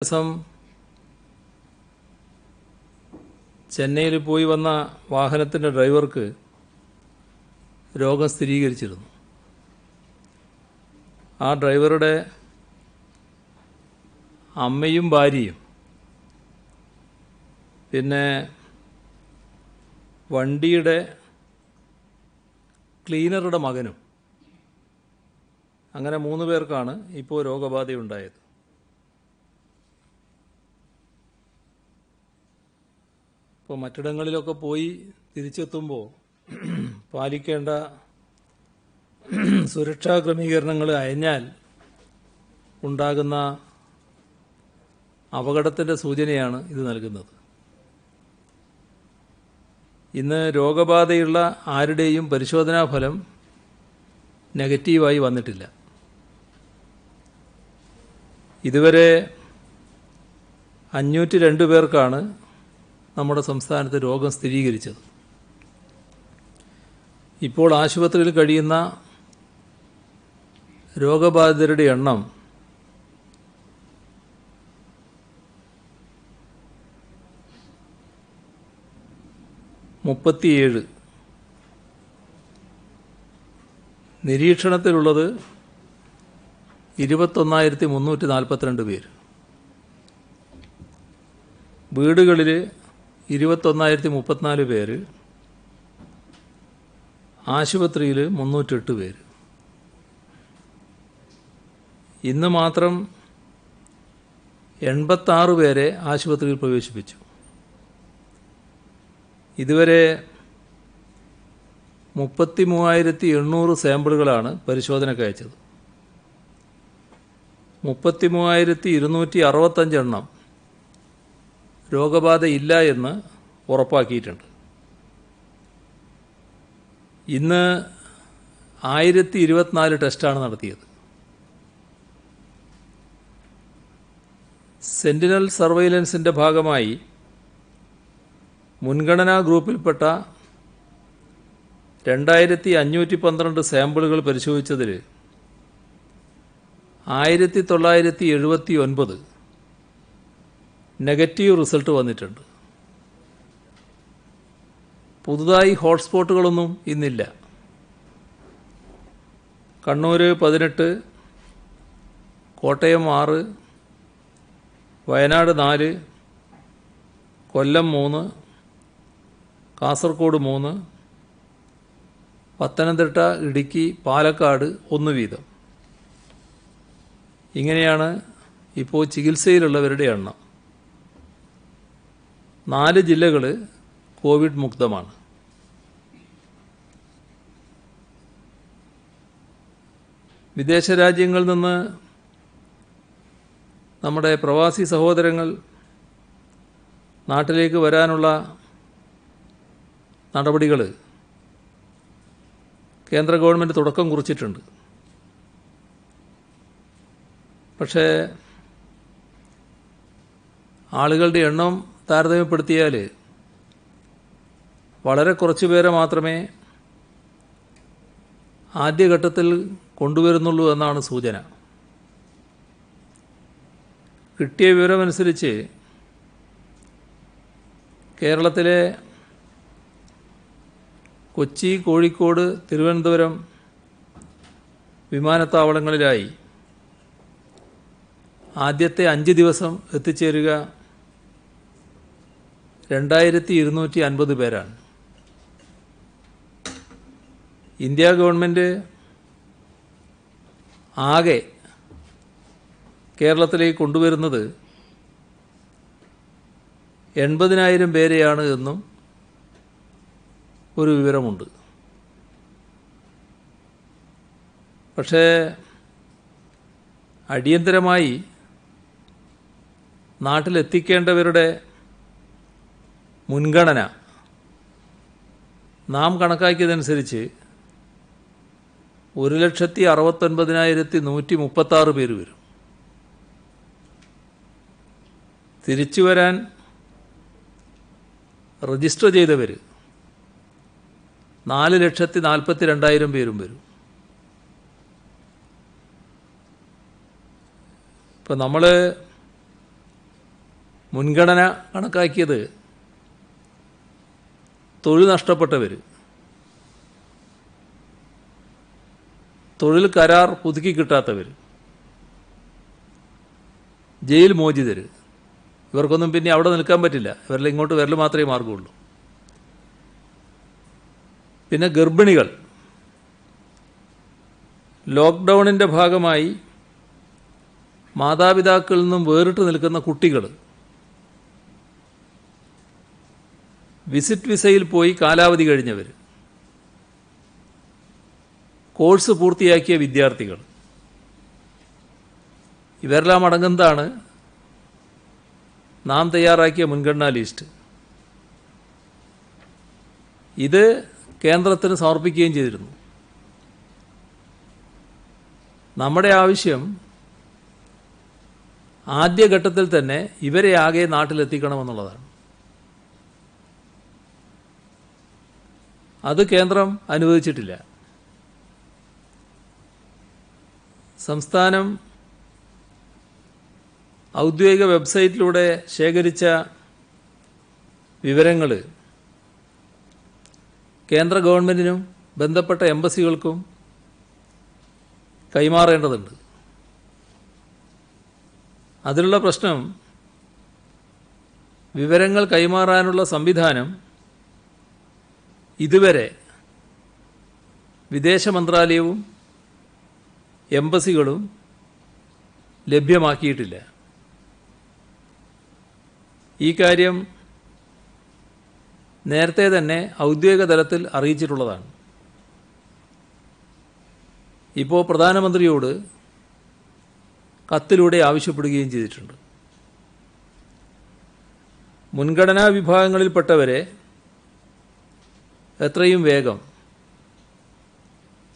ദിവസം ചെന്നൈയിൽ പോയി വന്ന വാഹനത്തിൻ്റെ ഡ്രൈവർക്ക് രോഗം സ്ഥിരീകരിച്ചിരുന്നു. ആ ഡ്രൈവറുടെ അമ്മയും ഭാര്യയും പിന്നെ വണ്ടിയുടെ ക്ലീനറുടെ മകനും അങ്ങനെ 3 പേർക്കാണ് ഇപ്പോൾ രോഗബാധയുണ്ടായത്. ഇപ്പോൾ മറ്റിടങ്ങളിലൊക്കെ പോയി തിരിച്ചെത്തുമ്പോൾ പാലിക്കേണ്ട സുരക്ഷാ ക്രമീകരണങ്ങൾ അയഞ്ഞാൽ ഉണ്ടാകുന്ന അപകടത്തിൻ്റെ സൂചനയാണ് ഇത് നൽകുന്നത്. ഇന്ന് രോഗബാധയുള്ള ആരുടെയും പരിശോധനാ ഫലം നെഗറ്റീവായി വന്നിട്ടില്ല. ഇതുവരെ 502 പേർക്കാണ് നമ്മുടെ സംസ്ഥാനത്ത് രോഗം സ്ഥിരീകരിച്ചത്. ഇപ്പോൾ ആശുപത്രിയിൽ കഴിയുന്ന രോഗബാധിതരുടെ എണ്ണം 37. നിരീക്ഷണത്തിലുള്ളത് 21,342 പേര്. വീടുകളിൽ 21,034 പേര്. ആശുപത്രിയിൽ 308 പേര്. ഇന്ന് മാത്രം 86 പേരെ ആശുപത്രിയിൽ പ്രവേശിപ്പിച്ചു. ഇതുവരെ 33,800 സാമ്പിളുകളാണ് പരിശോധനയ്ക്ക് അയച്ചത്. 33,265 എണ്ണം രോഗബാധയില്ല എന്ന് ഉറപ്പാക്കിയിട്ടുണ്ട്. ഇന്ന് 1024 ടെസ്റ്റാണ് നടത്തിയത്. സെന്റിനൽ സർവൈലൻസിൻ്റെ ഭാഗമായി മുൻഗണനാ ഗ്രൂപ്പിൽപ്പെട്ട 2,512 സാമ്പിളുകൾ പരിശോധിച്ചതിൽ 1,979 നെഗറ്റീവ് റിസൾട്ട് വന്നിട്ടുണ്ട്. പുതുതായി ഹോട്ട്സ്പോട്ടുകളൊന്നും ഇന്നില്ല. കണ്ണൂർ 18, കോട്ടയം 6, വയനാട് 4, കൊല്ലം 3, കാസർഗോഡ് 3, പത്തനംതിട്ട, ഇടുക്കി, പാലക്കാട് 1 വീതം. ഇങ്ങനെയാണ് ഇപ്പോൾ ചികിത്സയിലുള്ളവരുടെ എണ്ണം. 4 ജില്ലകൾ കോവിഡ് മുക്തമാണ്. വിദേശ രാജ്യങ്ങളിൽ നിന്ന് നമ്മുടെ പ്രവാസി സഹോദരങ്ങൾ നാട്ടിലേക്ക് വരാനുള്ള നടപടികൾ കേന്ദ്ര ഗവൺമെൻറ് തുടക്കം കുറിച്ചിട്ടുണ്ട്. പക്ഷേ ആളുകളുടെ എണ്ണം താരതമ്യപ്പെടുത്തിയാൽ വളരെ കുറച്ച് പേരെ മാത്രമേ ആദ്യഘട്ടത്തിൽ കൊണ്ടുവരുന്നുള്ളൂ എന്നാണ് സൂചന. കിട്ടിയ വിവരമനുസരിച്ച് കേരളത്തിലെ കൊച്ചി, കോഴിക്കോട്, തിരുവനന്തപുരം വിമാനത്താവളങ്ങളിലായി ആദ്യത്തെ 5 ദിവസം എത്തിച്ചേരുക 2,250 പേരാണ്. ഇന്ത്യ ഗവൺമെൻറ് ആകെ കേരളത്തിലേക്ക് കൊണ്ടുവരുന്നത് 80,000 പേരെയാണ് എന്നും ഒരു വിവരമുണ്ട്. പക്ഷേ അടിയന്തരമായി നാട്ടിലെത്തിക്കേണ്ടവരുടെ മുൻഗണന നാം കണക്കാക്കിയതനുസരിച്ച് 1,69,136 പേര് വരും. തിരിച്ചു വരാൻ രജിസ്റ്റർ ചെയ്തവർ 4,42,000 പേരും വരും. ഇപ്പോൾ നമ്മൾ മുൻഗണന കണക്കാക്കിയത് തൊഴിൽ നഷ്ടപ്പെട്ടവർ, തൊഴിൽ കരാർ പുതുക്കി കിട്ടാത്തവർ, ജയിൽ മോചിതർ, ഇവർക്കൊന്നും പിന്നെ അവിടെ നിൽക്കാൻ പറ്റില്ല. ഇവരെല്ലാം ഇങ്ങോട്ട് വരൽ മാത്രമേ മാർഗമുള്ളൂ. പിന്നെ ഗർഭിണികൾ, ലോക്ക്ഡൗണിൻ്റെ ഭാഗമായി മാതാപിതാക്കളിൽ നിന്നും വേറിട്ട് നിൽക്കുന്ന കുട്ടികൾ, വിസിറ്റ് വിസയിൽ പോയി കാലാവധി കഴിഞ്ഞവർ, കോഴ്സ് പൂർത്തിയാക്കിയ വിദ്യാർത്ഥികൾ, ഇവരെല്ലാം അടങ്ങുന്നതാണ് നാം തയ്യാറാക്കിയ മുൻഗണനാ ലിസ്റ്റ്. ഇത് കേന്ദ്രത്തിന് സമർപ്പിക്കുകയും ചെയ്തിരുന്നു. നമ്മുടെ ആവശ്യം ആദ്യഘട്ടത്തിൽ തന്നെ ഇവരെ ആകെ നാട്ടിലെത്തിക്കണമെന്നുള്ളതാണ്. അത് കേന്ദ്രം അനുവദിച്ചിട്ടില്ല. സംസ്ഥാനം ഔദ്യോഗിക വെബ്സൈറ്റിലൂടെ ശേഖരിച്ച വിവരങ്ങൾ കേന്ദ്ര ഗവൺമെൻറ്റിനും ബന്ധപ്പെട്ട എംബസികൾക്കും കൈമാറേണ്ടതുണ്ട്. അതിലുള്ള പ്രശ്നം, വിവരങ്ങൾ കൈമാറാനുള്ള സംവിധാനം ഇതുവരെ വിദേശ മന്ത്രാലയവും എംബസികളും ലഭ്യമാക്കിയിട്ടില്ല. ഈ കാര്യം നേരത്തെ തന്നെ ഔദ്യോഗിക തലത്തിൽ അറിയിച്ചിട്ടുള്ളതാണ്. ഇപ്പോൾ പ്രധാനമന്ത്രിയോട് കത്തിലൂടെ ആവശ്യപ്പെടുകയും ചെയ്തിട്ടുണ്ട്. മുൻഗണനാ വിഭാഗങ്ങളിൽപ്പെട്ടവരെ എത്രയും വേഗം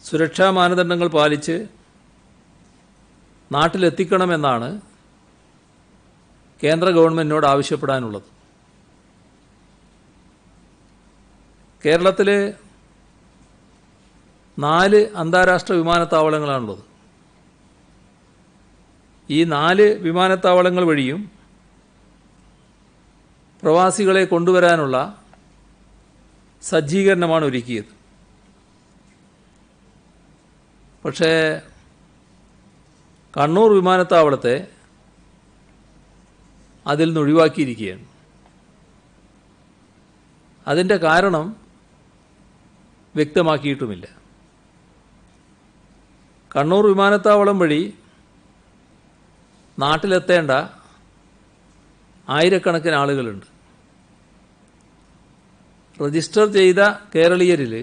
സുരക്ഷാ മാനദണ്ഡങ്ങൾ പാലിച്ച് നാട്ടിലെത്തിക്കണമെന്നാണ് കേന്ദ്ര ഗവൺമെൻറ്റിനോട് ആവശ്യപ്പെടാനുള്ളത്. കേരളത്തിൽ 4 അന്താരാഷ്ട്ര വിമാനത്താവളങ്ങളാണുള്ളത്. ഈ 4 വിമാനത്താവളങ്ങൾ വഴിയും പ്രവാസികളെ കൊണ്ടുവരാനുള്ള സജ്ജീകരണമാണ് ഒരുക്കിയത്. പക്ഷേ കണ്ണൂർ വിമാനത്താവളത്തെ അതിൽ നിന്ന് ഒഴിവാക്കിയിരിക്കുകയാണ്. അതിൻ്റെ കാരണം വ്യക്തമാക്കിയിട്ടുമില്ല. കണ്ണൂർ വിമാനത്താവളം വഴി നാട്ടിലെത്തേണ്ട ആയിരക്കണക്കിന് ആളുകളുണ്ട്. രജിസ്റ്റർ ചെയ്ത കേരളീയരിൽ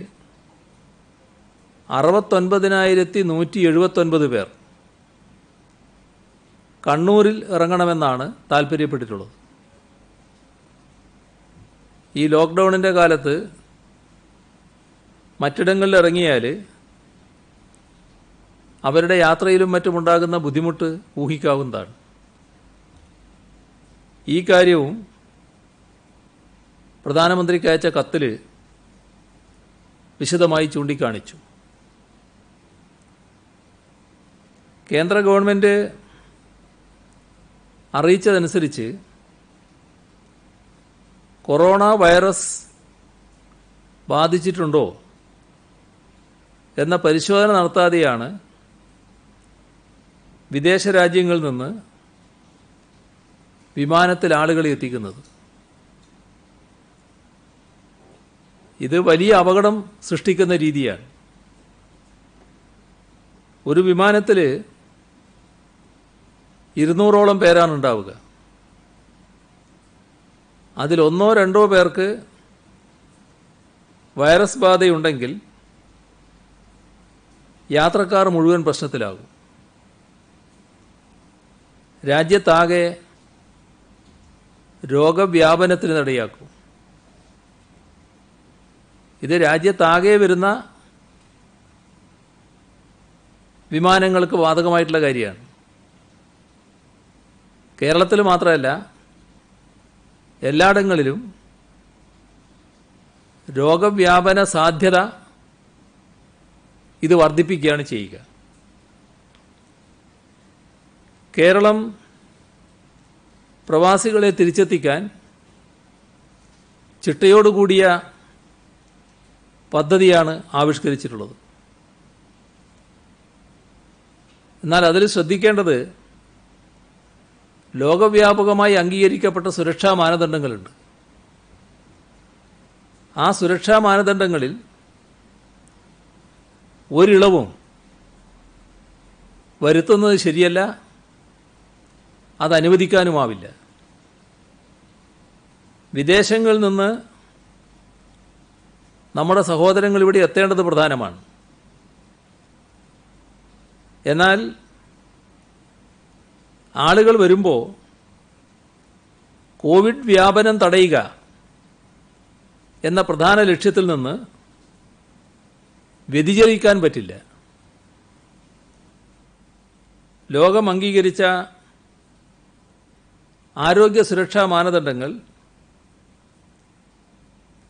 69,179 പേർ കണ്ണൂരിൽ ഇറങ്ങണമെന്നാണ് താൽപ്പര്യപ്പെട്ടിട്ടുള്ളത്. ഈ ലോക്ക്ഡൗണിൻ്റെ കാലത്ത് മറ്റിടങ്ങളിൽ ഇറങ്ങിയാൽ അവരുടെ യാത്രയിലും മറ്റുമുണ്ടാകുന്ന ബുദ്ധിമുട്ട് ഊഹിക്കാവുന്നതാണ്. ഈ കാര്യവും പ്രധാനമന്ത്രിക്ക് അയച്ച കത്തിൽ വിശദമായി ചൂണ്ടിക്കാണിച്ചു. കേന്ദ്ര ഗവൺമെൻറ് അറിയിച്ചതനുസരിച്ച് കൊറോണ വൈറസ് ബാധിച്ചിട്ടുണ്ടോ എന്ന പരിശോധന നടത്താതെയാണ് വിദേശ രാജ്യങ്ങളിൽ നിന്ന് വിമാനത്തിൽ ആളുകളെ എത്തിക്കുന്നത്. ഇത് വലിയ അപകടം സൃഷ്ടിക്കുന്ന രീതിയാണ്. ഒരു വിമാനത്തിൽ 200ഓളം പേരാണ് ഉണ്ടാവുക. അതിൽ 1-2 പേർക്ക് വൈറസ് ബാധയുണ്ടെങ്കിൽ യാത്രക്കാർ മുഴുവൻ പ്രശ്നത്തിലാകും. രാജ്യത്താകെ രോഗവ്യാപനത്തിന് ഇടയാക്കും. ഇത് രാജ്യത്താകെ വരുന്ന വിമാനങ്ങൾക്ക് ബാധകമായിട്ടുള്ള കാര്യമാണ്. കേരളത്തിൽ മാത്രമല്ല, എല്ലായിടങ്ങളിലും രോഗവ്യാപന സാധ്യത ഇത് വർദ്ധിപ്പിക്കുകയാണ് ചെയ്യുക. കേരളം പ്രവാസികളെ തിരിച്ചെത്തിക്കാൻ ചിട്ടയോടുകൂടിയ പദ്ധതിയാണ് ആവിഷ്കരിച്ചിട്ടുള്ളത്. എന്നാൽ അതിൽ ശ്രദ്ധിക്കേണ്ടത് ലോകവ്യാപകമായി അംഗീകരിക്കപ്പെട്ട സുരക്ഷാ മാനദണ്ഡങ്ങളുണ്ട്. ആ സുരക്ഷാ മാനദണ്ഡങ്ങളിൽ ഒരിളവും വരുത്തുന്നത് ശരിയല്ല, അത് അനുവദിക്കാനുമാവില്ല. വിദേശങ്ങളിൽ നിന്ന് നമ്മുടെ സഹോദരങ്ങൾ ഇവിടെ എത്തേണ്ടത് പ്രധാനമാണ്. എന്നാൽ ആളുകൾ വരുമ്പോൾ കോവിഡ് വ്യാപനം തടയുക എന്ന പ്രധാന ലക്ഷ്യത്തിൽ നിന്ന് വ്യതിചലിക്കാൻ പറ്റില്ല. ലോകം അംഗീകരിച്ച ആരോഗ്യ സുരക്ഷാ മാനദണ്ഡങ്ങൾ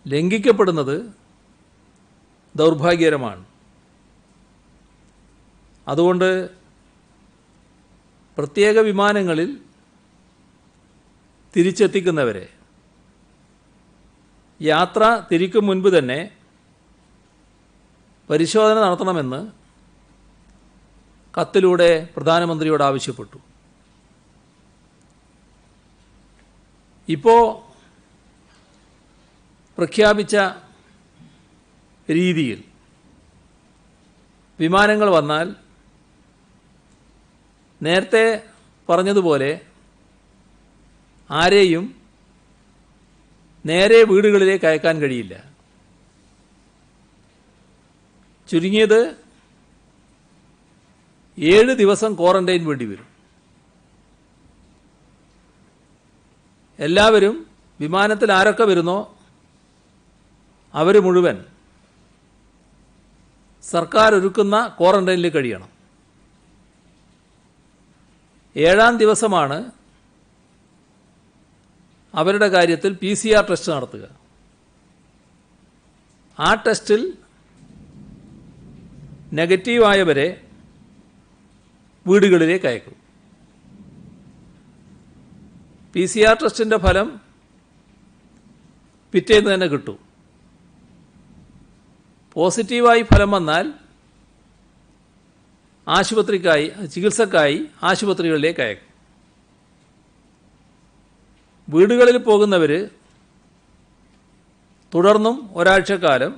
ലംഘിക്കപ്പെടുന്നത് ദൗർഭാഗ്യകരമാണ്. അതുകൊണ്ട് പ്രത്യേക വിമാനങ്ങളിൽ തിരിച്ചെത്തിക്കുന്നവരെ യാത്ര തിരിക്കും മുൻപ് തന്നെ പരിശോധന നടത്തണമെന്ന് കത്തിലൂടെ പ്രധാനമന്ത്രിയോട് ആവശ്യപ്പെട്ടു. ഇപ്പോൾ പ്രഖ്യാപിച്ച രീതിയിൽ വിമാനങ്ങൾ വന്നാൽ നേരത്തെ പറഞ്ഞതുപോലെ ആരെയും നേരെ വീടുകളിലേക്ക് അയക്കാൻ കഴിയില്ല. ചുരുങ്ങിയത് 7 ദിവസം ക്വാറന്റൈൻ വേണ്ടി വരും. എല്ലാവരും വിമാനത്തിൽ ആരൊക്കെ വരുന്നോ അവർ മുഴുവൻ സർക്കാർ ഒരുക്കുന്ന ക്വാറന്റൈനിൽ കഴിയണം. 7-ാം ദിവസമാണ് അവരുടെ കാര്യത്തിൽ PCR ടെസ്റ്റ് നടത്തുക. ആ ടെസ്റ്റിൽ നെഗറ്റീവായവരെ വീടുകളിലേക്ക് അയക്കും. PCR ടെസ്റ്റിൻ്റെ ഫലം പിറ്റേന്ന് തന്നെ കിട്ടും. പോസിറ്റീവായി ഫലം വന്നാൽ ചികിത്സക്കായി ആശുപത്രികളിലേക്ക് അയക്കും. വീടുകളിൽ പോകുന്നവർ തുടർന്നും ഒരാഴ്ചക്കാലം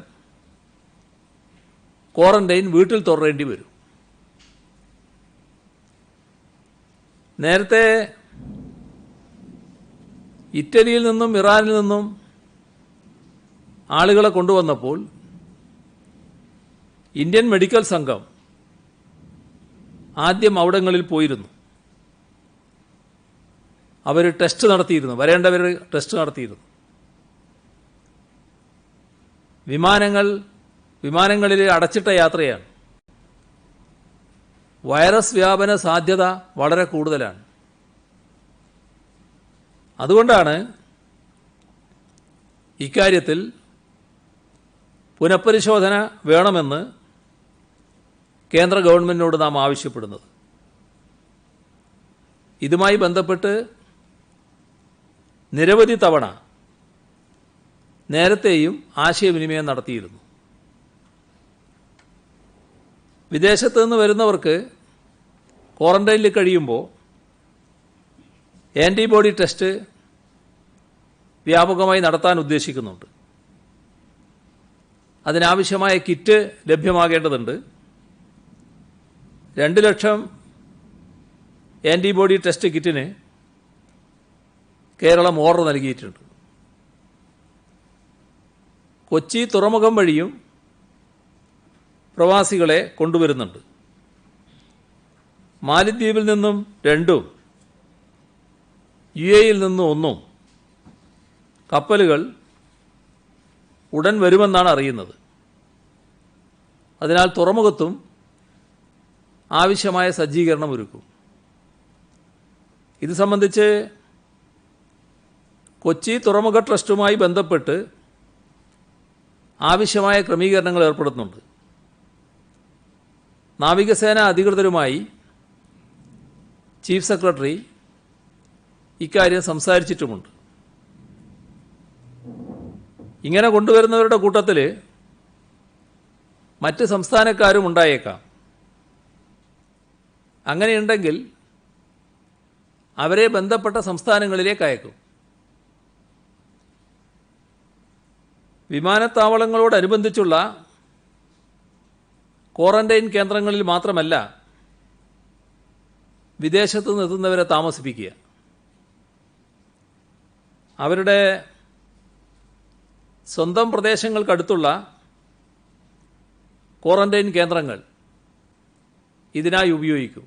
ക്വാറന്റൈൻ വീട്ടിൽ തുടരേണ്ടി വരും. നേരത്തെ ഇറ്റലിയിൽ നിന്നും ഇറാനിൽ നിന്നും ആളുകളെ കൊണ്ടുവന്നപ്പോൾ ഇന്ത്യൻ മെഡിക്കൽ സംഘം ആദ്യം അവിടങ്ങളിൽ പോയിരുന്നു. അവർ ടെസ്റ്റ് നടത്തിയിരുന്നു, വരേണ്ടവർ ടെസ്റ്റ് നടത്തിയിരുന്നു. വിമാനങ്ങളിൽ അടച്ചിട്ട യാത്രയാണ്. വൈറസ് വ്യാപന സാധ്യത വളരെ കൂടുതലാണ്. അതുകൊണ്ടാണ് ഇക്കാര്യത്തിൽ പുനഃപരിശോധന വേണമെന്ന് കേന്ദ്ര ഗവൺമെൻറ്റിനോട് നാം ആവശ്യപ്പെടുന്നത്. ഇതുമായി ബന്ധപ്പെട്ട് നിരവധി തവണ നേരത്തെയും ആശയവിനിമയം നടത്തിയിരുന്നു. വിദേശത്ത് നിന്ന് വരുന്നവർക്ക് ക്വാറന്റൈനിൽ കഴിയുമ്പോൾ ആൻറ്റിബോഡി ടെസ്റ്റ് വ്യാപകമായി നടത്താൻ ഉദ്ദേശിക്കുന്നുണ്ട്. അതിനാവശ്യമായ കിറ്റ് ലഭ്യമാകേണ്ടതുണ്ട്. 2 ലക്ഷം ആൻറ്റിബോഡി ടെസ്റ്റ് കിറ്റിന് കേരളം ഓർഡർ നൽകിയിട്ടുണ്ട്. കൊച്ചി തുറമുഖം വഴിയും പ്രവാസികളെ കൊണ്ടുവരുന്നുണ്ട്. മാലിദ്വീപിൽ നിന്നും 2ഉം UAE-യിൽ നിന്നും 1ഉം കപ്പലുകൾ ഉടൻ വരുമെന്നാണ് അറിയുന്നത്. അതിനാൽ തുറമുഖത്തും ആവശ്യമായ സജ്ജീകരണം ഒരുക്കും. ഇത് സംബന്ധിച്ച് കൊച്ചി തുറമുഖ ട്രസ്റ്റുമായി ബന്ധപ്പെട്ട് ആവശ്യമായ ക്രമീകരണങ്ങൾ ഏർപ്പെടുത്തുന്നുണ്ട്. നാവികസേന അധികൃതരുമായി ചീഫ് സെക്രട്ടറി ഇക്കാര്യം സംസാരിച്ചിട്ടുമുണ്ട്. ഇങ്ങനെ കൊണ്ടുവരുന്നവരുടെ കൂട്ടത്തിൽ മറ്റ് സംസ്ഥാനക്കാരും ഉണ്ടായേക്കാം. അങ്ങനെയുണ്ടെങ്കിൽ അവരെ ബന്ധപ്പെട്ട സംസ്ഥാനങ്ങളിലേക്ക് അയക്കും. വിമാനത്താവളങ്ങളോടനുബന്ധിച്ചുള്ള ക്വാറന്റൈൻ കേന്ദ്രങ്ങളിൽ മാത്രമല്ല വിദേശത്തു നിന്നെത്തുന്നവരെ താമസിപ്പിക്കുക. അവരുടെ സ്വന്തം പ്രദേശങ്ങൾക്കടുത്തുള്ള ക്വാറന്റൈൻ കേന്ദ്രങ്ങൾ ഇതിനായി ഉപയോഗിക്കും.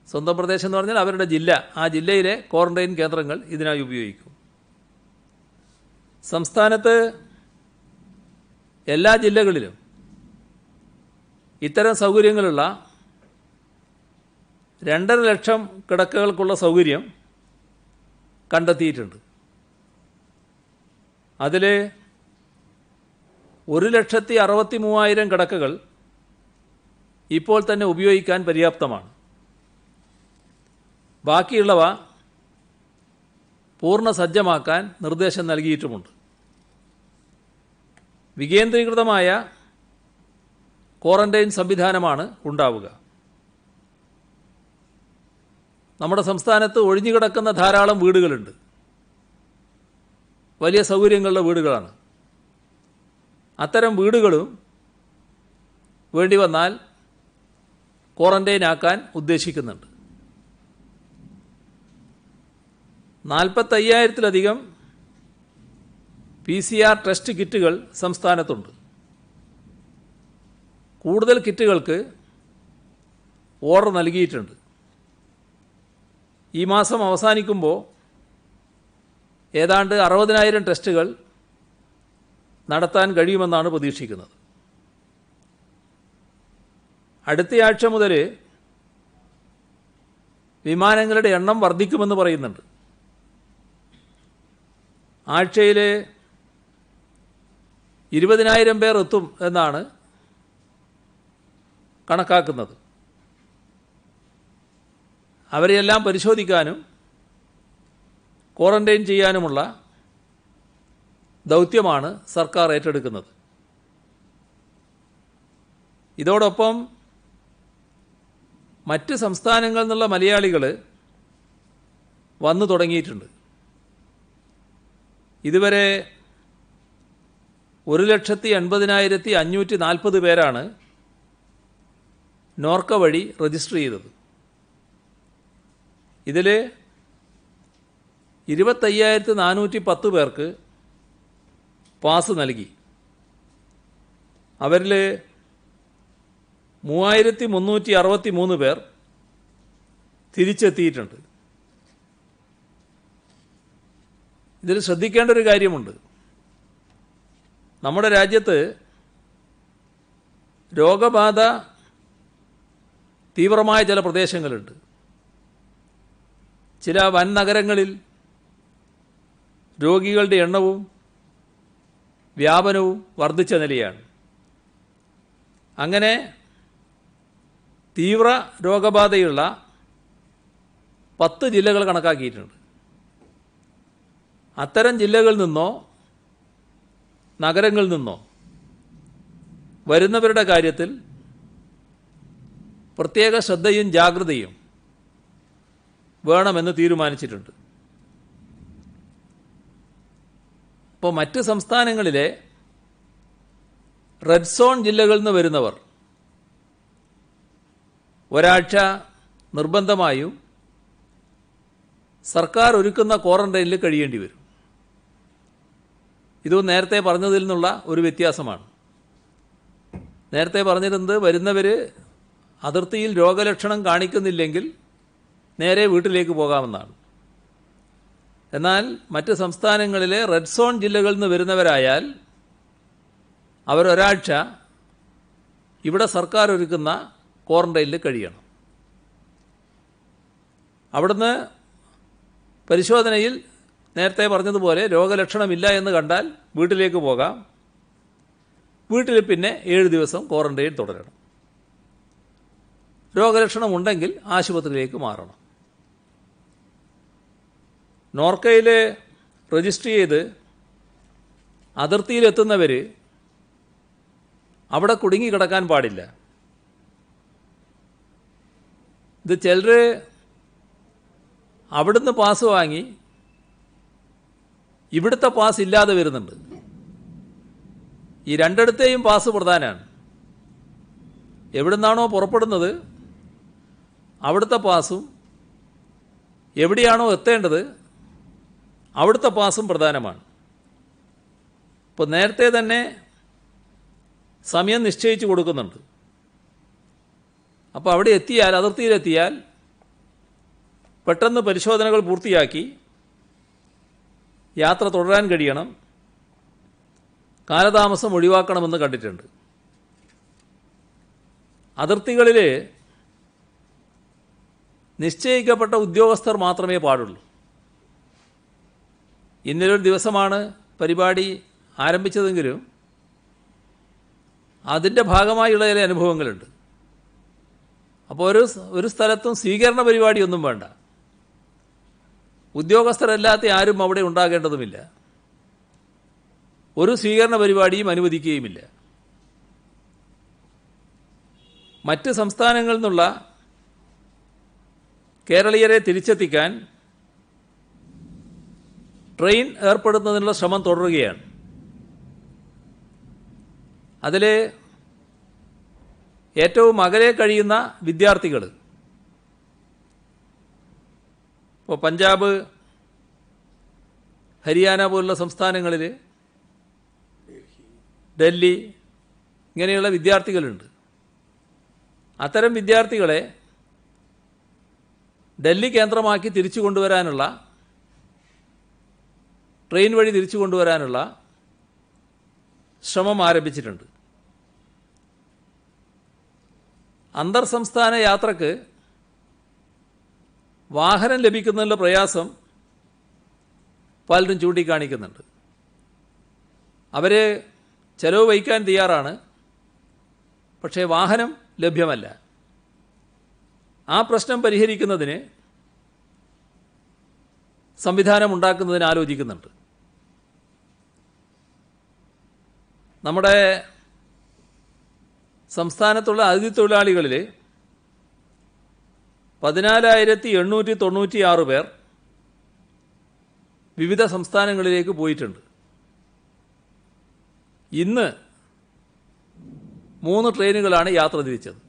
സ്വന്തം പ്രദേശം എന്ന് പറഞ്ഞാൽ അവരുടെ ജില്ല, ആ ജില്ലയിലെ ക്വാറന്റൈൻ കേന്ദ്രങ്ങൾ ഇതിനായി ഉപയോഗിക്കും. സംസ്ഥാനത്ത് എല്ലാ ജില്ലകളിലും ഇത്തരം സൗകര്യങ്ങളുള്ള 2.5 ലക്ഷം കിടക്കകൾക്കുള്ള സൗകര്യം കണ്ടെത്തിയിട്ടുണ്ട്. അതിൽ 1,63,000 കിടക്കകൾ ഇപ്പോൾ തന്നെ ഉപയോഗിക്കാൻ പര്യാപ്തമാണ്. ബാക്കിയുള്ളവ പൂർണ്ണ സജ്ജമാക്കാൻ നിർദ്ദേശം നൽകിയിട്ടുമുണ്ട്. വികേന്ദ്രീകൃതമായ ക്വാറന്റൈൻ സംവിധാനമാണ് ഉണ്ടാവുക. നമ്മുടെ സംസ്ഥാനത്ത് ഒഴിഞ്ഞുകിടക്കുന്ന ധാരാളം വീടുകളുണ്ട്. വലിയ സൗകര്യങ്ങളുടെ വീടുകളാണ്. അത്തരം വീടുകളും വേണ്ടി വന്നാൽ ക്വാറന്റൈൻ ആക്കാൻ ഉദ്ദേശിക്കുന്നുണ്ട്. 45,000-ലധികം PCR ടെസ്റ്റ് കിറ്റുകൾ സംസ്ഥാനത്തുണ്ട്. കൂടുതൽ കിറ്റുകൾക്ക് ഓർഡർ നൽകിയിട്ടുണ്ട്. ഈ മാസം അവസാനിക്കുമ്പോൾ ഏതാണ്ട് 60,000 ടെസ്റ്റുകൾ നടത്താൻ കഴിയുമെന്നാണ് പ്രതീക്ഷിക്കുന്നത്. അടുത്തയാഴ്ച മുതൽ വിമാനങ്ങളുടെ എണ്ണം വർദ്ധിക്കുമെന്ന് പറയുന്നുണ്ട്. ആഴ്ചയിൽ 20,000 പേർ എത്തും എന്നാണ് കണക്കാക്കുന്നത്. അവരെയെല്ലാം പരിശോധിക്കാനും ക്വാറന്റൈൻ ചെയ്യാനുമുള്ള ദൗത്യമാണ് സർക്കാർ ഏറ്റെടുക്കുന്നത്. ഇതോടൊപ്പം മറ്റ് സംസ്ഥാനങ്ങളിൽ നിന്നുള്ള മലയാളികൾ വന്നു തുടങ്ങിയിട്ടുണ്ട്. ഇതുവരെ 1,80,540 പേരാണ് നോർക്ക വഴി രജിസ്റ്റർ ചെയ്തത്. ഇതിൽ 25,410 പേർക്ക് പാസ് നൽകി. അവരിൽ 3,363 പേർ തിരിച്ചെത്തിയിട്ടുണ്ട്. ഇതിൽ ശ്രദ്ധിക്കേണ്ട ഒരു കാര്യമുണ്ട്. നമ്മുടെ രാജ്യത്ത് രോഗബാധ തീവ്രമായ ചില പ്രദേശങ്ങളുണ്ട്. ചില വൻ നഗരങ്ങളിൽ രോഗികളുടെ എണ്ണവും വ്യാപനവും വർദ്ധിച്ച നിലയാണ്. അങ്ങനെ തീവ്ര രോഗബാധയുള്ള 10 ജില്ലകൾ കണക്കാക്കിയിട്ടുണ്ട്. അത്തരം ജില്ലകളിൽ നിന്നോ നഗരങ്ങളിൽ നിന്നോ വരുന്നവരുടെ കാര്യത്തിൽ പ്രത്യേക ശ്രദ്ധയും ജാഗ്രതയും വേണമെന്ന് തീരുമാനിച്ചിട്ടുണ്ട്. ഇപ്പോൾ മറ്റ് സംസ്ഥാനങ്ങളിലെ റെഡ് സോൺ ജില്ലകളിൽ നിന്ന് വരുന്നവർ ഒരാഴ്ച നിർബന്ധമായും സർക്കാർ ഒരുക്കുന്ന ക്വാറന്റൈനിൽ കഴിയേണ്ടി വരും. ഇത് നേരത്തെ പറഞ്ഞതിൽ നിന്നുള്ള ഒരു വ്യത്യാസമാണ്. നേരത്തെ പറഞ്ഞിരുന്നത് വരുന്നവർ അതിർത്തിയിൽ രോഗലക്ഷണം കാണിക്കുന്നില്ലെങ്കിൽ നേരെ വീട്ടിലേക്ക് പോകാമെന്നാണ്. എന്നാൽ മറ്റ് സംസ്ഥാനങ്ങളിലെ റെഡ് സോൺ ജില്ലകളിൽ നിന്ന് വരുന്നവരായാൽ അവരൊരാഴ്ച ഇവിടെ സർക്കാർ ഒരുക്കുന്ന ക്വാറന്റൈനിൽ കഴിയണം. അവിടുന്ന് പരിശോധനയിൽ നേരത്തെ പറഞ്ഞതുപോലെ രോഗലക്ഷണമില്ല എന്ന് കണ്ടാൽ വീട്ടിലേക്ക് പോകാം. വീട്ടിൽ പിന്നെ 7 ദിവസം ക്വാറന്റൈൻ തുടരണം. രോഗലക്ഷണമുണ്ടെങ്കിൽ ആശുപത്രിയിലേക്ക് മാറണം. നോർക്കയിൽ രജിസ്റ്റർ ചെയ്ത് അതിർത്തിയിലെത്തുന്നവർ അവിടെ കുടുങ്ങിക്കിടക്കാൻ പാടില്ല. ഇത് ചിലർ അവിടുന്ന് പാസ് വാങ്ങി ഇവിടുത്തെ പാസ് ഇല്ലാതെ വരുന്നുണ്ട്. ഈ രണ്ടിടത്തെയും പാസ് പ്രധാനമാണ്. എവിടുന്നാണോ പുറപ്പെടുന്നത് അവിടുത്തെ പാസും എവിടെയാണോ എത്തേണ്ടത് അവിടുത്തെ പാസും പ്രധാനമാണ്. ഇപ്പോൾ നേരത്തെ തന്നെ സമയം നിശ്ചയിച്ച് കൊടുക്കുന്നുണ്ട്. അപ്പോൾ അവിടെ എത്തിയാൽ, അതിർത്തിയിലെത്തിയാൽ പെട്ടെന്ന് പരിശോധനകൾ പൂർത്തിയാക്കി യാത്ര തുടരാൻ കഴിയണം, കാലതാമസം ഒഴിവാക്കണമെന്ന് കണ്ടിട്ടുണ്ട്. അതിർത്തികളിൽ നിശ്ചയിക്കപ്പെട്ട ഉദ്യോഗസ്ഥർ മാത്രമേ പാടുള്ളൂ. ഇന്നലൊരു ദിവസമാണ് പരിപാടി ആരംഭിച്ചതെങ്കിലും അതിൻ്റെ ഭാഗമായുള്ള ചില അനുഭവങ്ങളുണ്ട്. അപ്പോൾ ഒരു സ്ഥലത്തും സ്വീകരണ പരിപാടിയൊന്നും വേണ്ട, ഉദ്യോഗസ്ഥരല്ലാത്ത ആരും അവിടെ ഉണ്ടാകേണ്ടതുമില്ല, ഒരു സ്വീകരണ പരിപാടിയും അനുവദിക്കുകയുമില്ല. മറ്റ് സംസ്ഥാനങ്ങളിൽ നിന്നുള്ള കേരളീയരെ തിരിച്ചെത്തിക്കാൻ ട്രെയിൻ ഏർപ്പെടുത്തുന്നതിനുള്ള ശ്രമം തുടരുകയാണ്. അതിൽ ഏറ്റവും അകലെ കഴിയുന്ന വിദ്യാർത്ഥികൾ, ഇപ്പോൾ പഞ്ചാബ്, ഹരിയാന പോലുള്ള സംസ്ഥാനങ്ങളിൽ, ഡൽഹി, ഇങ്ങനെയുള്ള വിദ്യാർത്ഥികളുണ്ട്. അത്തരം വിദ്യാർത്ഥികളെ ഡൽഹി കേന്ദ്രമാക്കി തിരിച്ചു കൊണ്ടുവരാനുള്ള, ട്രെയിൻ വഴി തിരിച്ചു കൊണ്ടുവരാനുള്ള ശ്രമം ആരംഭിച്ചിട്ടുണ്ട്. അന്തർ സംസ്ഥാന യാത്രക്ക് വാഹനം ലഭിക്കുന്നതിനുള്ള പ്രയാസം പലരും ചൂണ്ടിക്കാണിക്കുന്നുണ്ട്. അവർ ചെലവ് വഹിക്കാൻ തയ്യാറാണ്, പക്ഷേ വാഹനം ലഭ്യമല്ല. ആ പ്രശ്നം പരിഹരിക്കുന്നതിന് സംവിധാനം ഉണ്ടാക്കുന്നതിന് ആലോചിക്കുന്നുണ്ട്. നമ്മുടെ സംസ്ഥാനത്തുള്ള അതിഥി തൊഴിലാളികളിൽ 14,896 പേർ വിവിധ സംസ്ഥാനങ്ങളിലേക്ക് പോയിട്ടുണ്ട്. ഇന്ന് 3 ട്രെയിനുകളാണ് യാത്ര തിരിച്ചത്.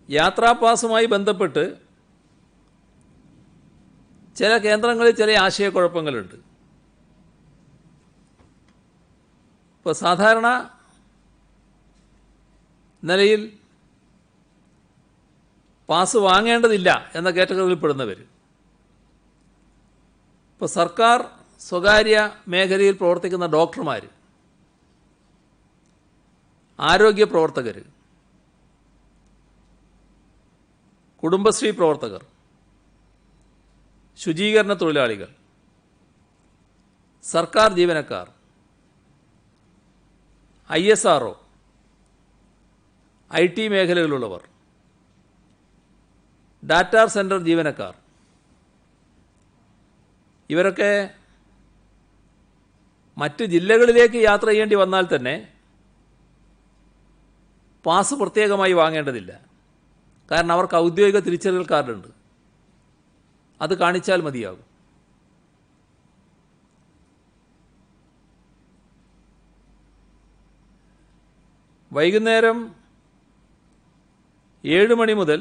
യാത്രാപാസുമായി ബന്ധപ്പെട്ട് ചില കേന്ദ്രങ്ങളിൽ ചില ആശയക്കുഴപ്പങ്ങളുണ്ട്. ഇപ്പോൾ സാധാരണ നിലയിൽ പാസ് വാങ്ങേണ്ടതില്ല എന്ന കാറ്റഗറിയിൽപ്പെടുന്നവർ, ഇപ്പോൾ സർക്കാർ സ്വകാര്യ മേഖലയിൽ പ്രവർത്തിക്കുന്ന ഡോക്ടർമാർ, ആരോഗ്യ പ്രവർത്തകർ, കുടുംബശ്രീ പ്രവർത്തകർ, ശുചീകരണ തൊഴിലാളികൾ, സർക്കാർ ജീവനക്കാർ, ISRO, IT മേഖലകളിലുള്ളവർ, ഡാറ്റാ സെൻറ്റർ ജീവനക്കാർ, ഇവരൊക്കെ മറ്റ് ജില്ലകളിലേക്ക് യാത്ര ചെയ്യേണ്ടി വന്നാൽ തന്നെ പാസ് പ്രത്യേകമായി വാങ്ങേണ്ടതില്ല. കാരണം അവർക്ക് ഔദ്യോഗിക തിരിച്ചറിയൽ കാർഡുണ്ട്, അത് കാണിച്ചാൽ മതിയാകും. വൈകുന്നേരം 7 മണി മുതൽ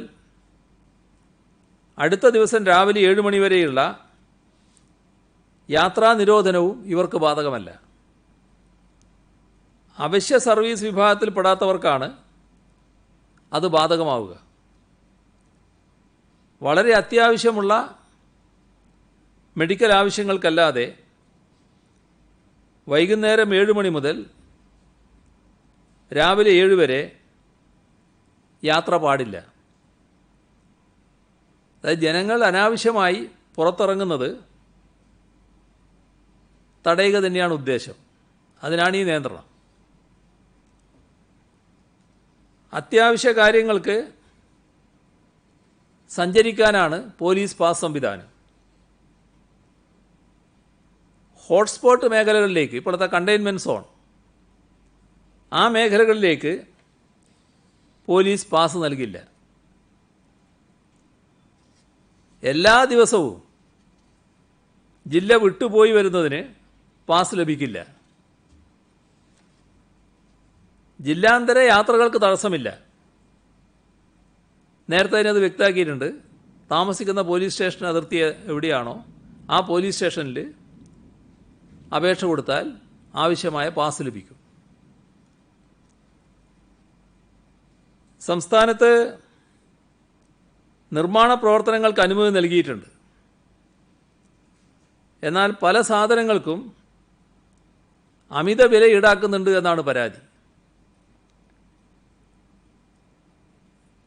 അടുത്ത ദിവസം രാവിലെ 7 മണി വരെയുള്ള യാത്രാ നിരോധനവും ഇവർക്ക് ബാധകമല്ല. അവശ്യ സർവീസ് വിഭാഗത്തിൽപ്പെടാത്തവർക്കാണ് അത് ബാധകമാവുക. വളരെ അത്യാവശ്യമുള്ള മെഡിക്കൽ ആവശ്യങ്ങൾക്കല്ലാതെ വൈകുന്നേരം 7 മണി മുതൽ രാവിലെ 7 വരെ യാത്ര പാടില്ല. അതായത് ജനങ്ങൾ അനാവശ്യമായി പുറത്തിറങ്ങുന്നത് തടയുക തന്നെയാണ് ഉദ്ദേശം. അതിനാണ് ഈ നിയന്ത്രണം. അത്യാവശ്യ കാര്യങ്ങൾക്ക് സഞ്ചരിക്കാനാണ് പോലീസ് പാസ് സംവിധാനം. ഹോട്ട്സ്പോട്ട് മേഖലകളിലേക്ക്, ഇപ്പോഴത്തെ കണ്ടെയ്ൻമെൻറ്റ് സോൺ, ആ മേഖലകളിലേക്ക് പോലീസ് പാസ് നൽകില്ല. എല്ലാ ദിവസവും ജില്ല വിട്ടുപോയി വരുന്നതിന് പാസ് ലഭിക്കില്ല. ജില്ലാന്തര യാത്രകൾക്ക് തടസ്സമില്ല. നേരത്തെ അതിനത് വ്യക്തമാക്കിയിട്ടുണ്ട്. താമസിക്കുന്ന പോലീസ് സ്റ്റേഷൻ അതിർത്തി എവിടെയാണോ ആ പോലീസ് സ്റ്റേഷനിൽ അപേക്ഷ കൊടുത്താൽ ആവശ്യമായ പാസ് ലഭിക്കും. സംസ്ഥാനത്ത് നിർമ്മാണ പ്രവർത്തനങ്ങൾക്ക് അനുമതി നൽകിയിട്ടുണ്ട്. എന്നാൽ പല സാധനങ്ങൾക്കും അമിത വില ഈടാക്കുന്നുണ്ട് എന്നാണ് പരാതി.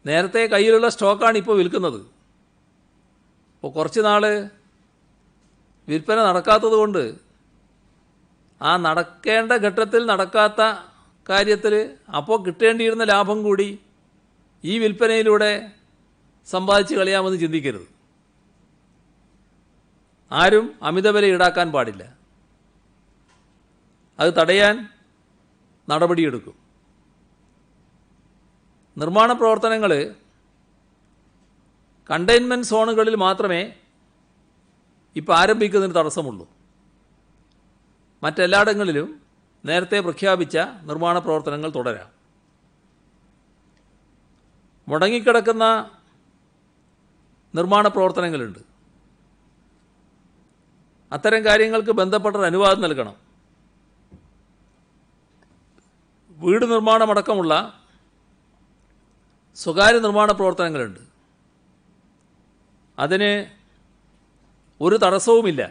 നേരത്തെ കയ്യിലുള്ള സ്റ്റോക്കാണ് ഇപ്പോൾ വിൽക്കുന്നത്. ഇപ്പോൾ കുറച്ച് നാൾ വിൽപ്പന നടക്കാത്തത് കൊണ്ട് ആ നടക്കേണ്ട ഘട്ടത്തിൽ നടക്കാത്ത കാര്യത്തിൽ അപ്പോൾ കിട്ടേണ്ടിയിരുന്ന ലാഭം കൂടി ഈ വിൽപ്പനയിലൂടെ സമ്പാദിച്ച് കളയാമെന്ന് ചിന്തിക്കരുത്. ആരും അമിതവില ഈടാക്കാൻ പാടില്ല. അത് തടയാൻ നടപടിയെടുക്കും. നിർമ്മാണ പ്രവർത്തനങ്ങൾ കണ്ടെയ്ൻമെൻറ്റ് സോണുകളിൽ മാത്രമേ ഇപ്പോൾ ആരംഭിക്കുന്നതിന് തടസ്സമുള്ളൂ. മറ്റെല്ലായിടങ്ങളിലും നേരത്തെ പ്രഖ്യാപിച്ച നിർമ്മാണ പ്രവർത്തനങ്ങൾ തുടരാം. മുടങ്ങിക്കിടക്കുന്ന നിർമ്മാണ പ്രവർത്തനങ്ങളുണ്ട്. അത്തരം കാര്യങ്ങൾക്ക് ബന്ധപ്പെട്ട അനുവാദം നൽകണം. വീട് നിർമ്മാണമടക്കമുള്ള സ്വകാര്യ നിർമ്മാണ പ്രവർത്തനങ്ങളുണ്ട്. അതിന് ഒരു തടസ്സവുമില്ല.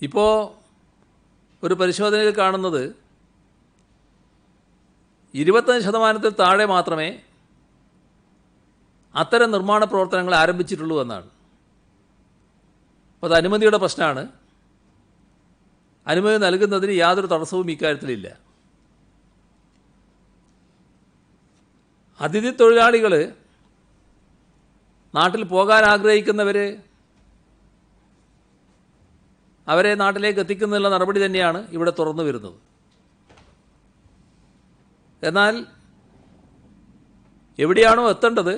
ഇപ്പോൾ ഒരു പരിശോധനയിൽ കാണുന്നത് 25% താഴെ മാത്രമേ അത്തരം നിർമ്മാണ പ്രവർത്തനങ്ങൾ ആരംഭിച്ചിട്ടുള്ളൂ എന്നാണ്. അപ്പോൾ അത് അനുമതിയുടെ പ്രശ്നമാണ്. അനുമതി നൽകുന്നതിന് യാതൊരു തടസ്സവും ഇക്കാര്യത്തിലില്ല. അതിഥി തൊഴിലാളികൾ നാട്ടിൽ പോകാൻ ആഗ്രഹിക്കുന്നവർ അവരെ നാട്ടിലേക്ക് എത്തിക്കുന്നതിനുള്ള നടപടി തന്നെയാണ് ഇവിടെ തുറന്നു വരുന്നത്. എന്നാൽ എവിടെയാണോ എത്തേണ്ടത്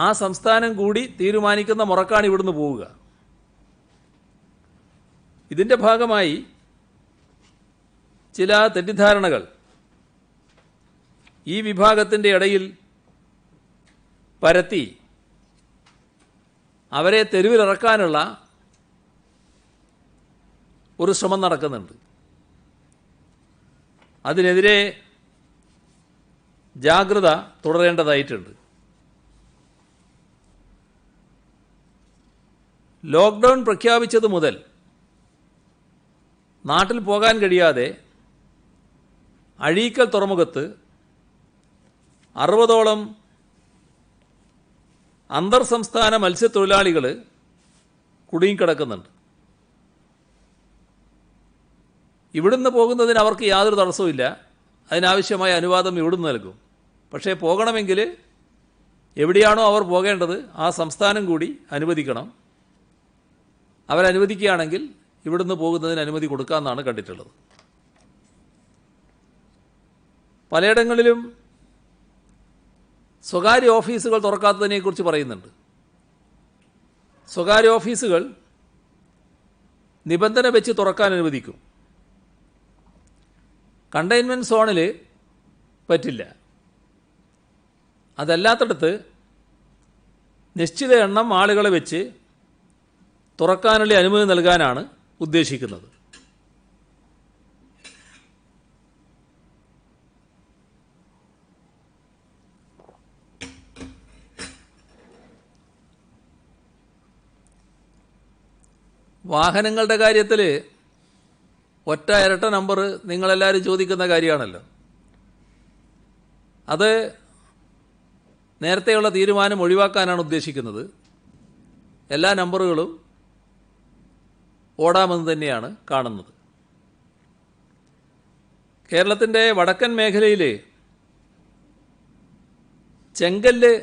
ആ സംസ്ഥാനം കൂടി തീരുമാനിക്കുന്ന മുറക്കാണ് ഇവിടുന്ന് പോവുക. ഇതിൻ്റെ ഭാഗമായി ചില തെറ്റിദ്ധാരണകൾ ഈ വിഭാഗത്തിൻ്റെ ഇടയിൽ പരത്തി അവരെ തെരുവിലിറക്കാനുള്ള ഒരു ശ്രമം നടക്കുന്നുണ്ട്. അതിനെതിരെ ജാഗ്രത തുടരേണ്ടതായിട്ടുണ്ട്. ലോക്ക്ഡൗൺ പ്രഖ്യാപിച്ചത് മുതൽ നാട്ടിൽ പോകാൻ കഴിയാതെ അഴീക്കൽ തുറമുഖത്ത് 60ഓളം അന്തർ സംസ്ഥാന മത്സ്യത്തൊഴിലാളികൾ കുടുങ്ങിക്കിടക്കുന്നുണ്ട്. ഇവിടുന്ന് പോകുന്നതിന് അവർക്ക് യാതൊരു തടസ്സവുമില്ല. അതിനാവശ്യമായ അനുവാദം ഇവിടുന്ന് നൽകും. പക്ഷേ പോകണമെങ്കിൽ എവിടെയാണോ അവർ പോകേണ്ടത് ആ സംസ്ഥാനം കൂടി അനുവദിക്കണം. അവരനുവദിക്കുകയാണെങ്കിൽ ഇവിടുന്ന് പോകുന്നതിന് അനുമതി കൊടുക്കാമെന്നാണ് കണ്ടിട്ടുള്ളത്. പലയിടങ്ങളിലും സ്വകാര്യ ഓഫീസുകൾ തുറക്കാത്തതിനെക്കുറിച്ച് പറയുന്നുണ്ട്. സ്വകാര്യ ഓഫീസുകൾ നിബന്ധന വെച്ച് തുറക്കാൻ അനുവദിക്കും. കണ്ടെയ്ൻമെൻറ്റ് സോണിൽ പറ്റില്ല. അതല്ലാത്തടത്ത് നിശ്ചിത എണ്ണം ആളുകളെ വെച്ച് തുറക്കാനുള്ള അനുമതി നൽകാനാണ് ഉദ്ദേശിക്കുന്നത്. വാഹനങ്ങളുടെ കാര്യത്തിൽ ഒറ്റ ഇരട്ട നമ്പർ നിങ്ങളെല്ലാവരും ചോദിക്കുന്ന കാര്യമാണല്ലോ. അത് നേരത്തെയുള്ള തീരുമാനം ഒഴിവാക്കാനാണ് ഉദ്ദേശിക്കുന്നത്. എല്ലാ നമ്പറുകളും ഓടാമെന്ന് തന്നെയാണ് കാണുന്നത്. കേരളത്തിൻ്റെ വടക്കൻ മേഖലയിൽ ചെങ്കല്ല്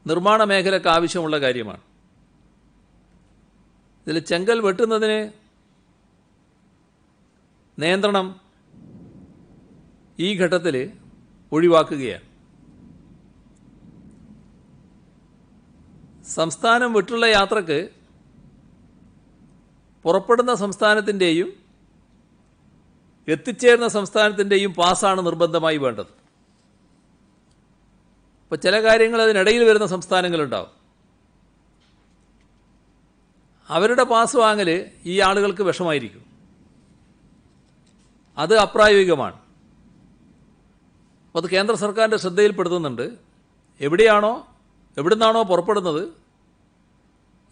നിർമ്മാണ മേഖലയ്ക്ക് ആവശ്യമുള്ള കാര്യമാണ്. ഇതിൽ ചെങ്കൽ വെട്ടുന്നതിന് നിയന്ത്രണം ഈ ഘട്ടത്തിൽ ഒഴിവാക്കുകയാണ്. സംസ്ഥാനം വിട്ടുള്ള യാത്രക്ക് പുറപ്പെടുന്ന സംസ്ഥാനത്തിൻ്റെയും എത്തിച്ചേരുന്ന സംസ്ഥാനത്തിൻ്റെയും പാസ്സാണ് നിർബന്ധമായി വേണ്ടത്. ഇപ്പോൾ ചില കാര്യങ്ങൾ അതിനിടയിൽ വരുന്ന സംസ്ഥാനങ്ങളുണ്ടാവും. അവരുടെ പാസ് വാങ്ങൽ ഈ ആളുകൾക്ക് വിഷമായിരിക്കും. അത് അപ്രായോഗികമാണ്. അപ്പോൾ അത് കേന്ദ്ര സർക്കാരിൻ്റെ ശ്രദ്ധയിൽപ്പെടുത്തുന്നുണ്ട്. എവിടുന്നാണോ പുറപ്പെടുന്നത്,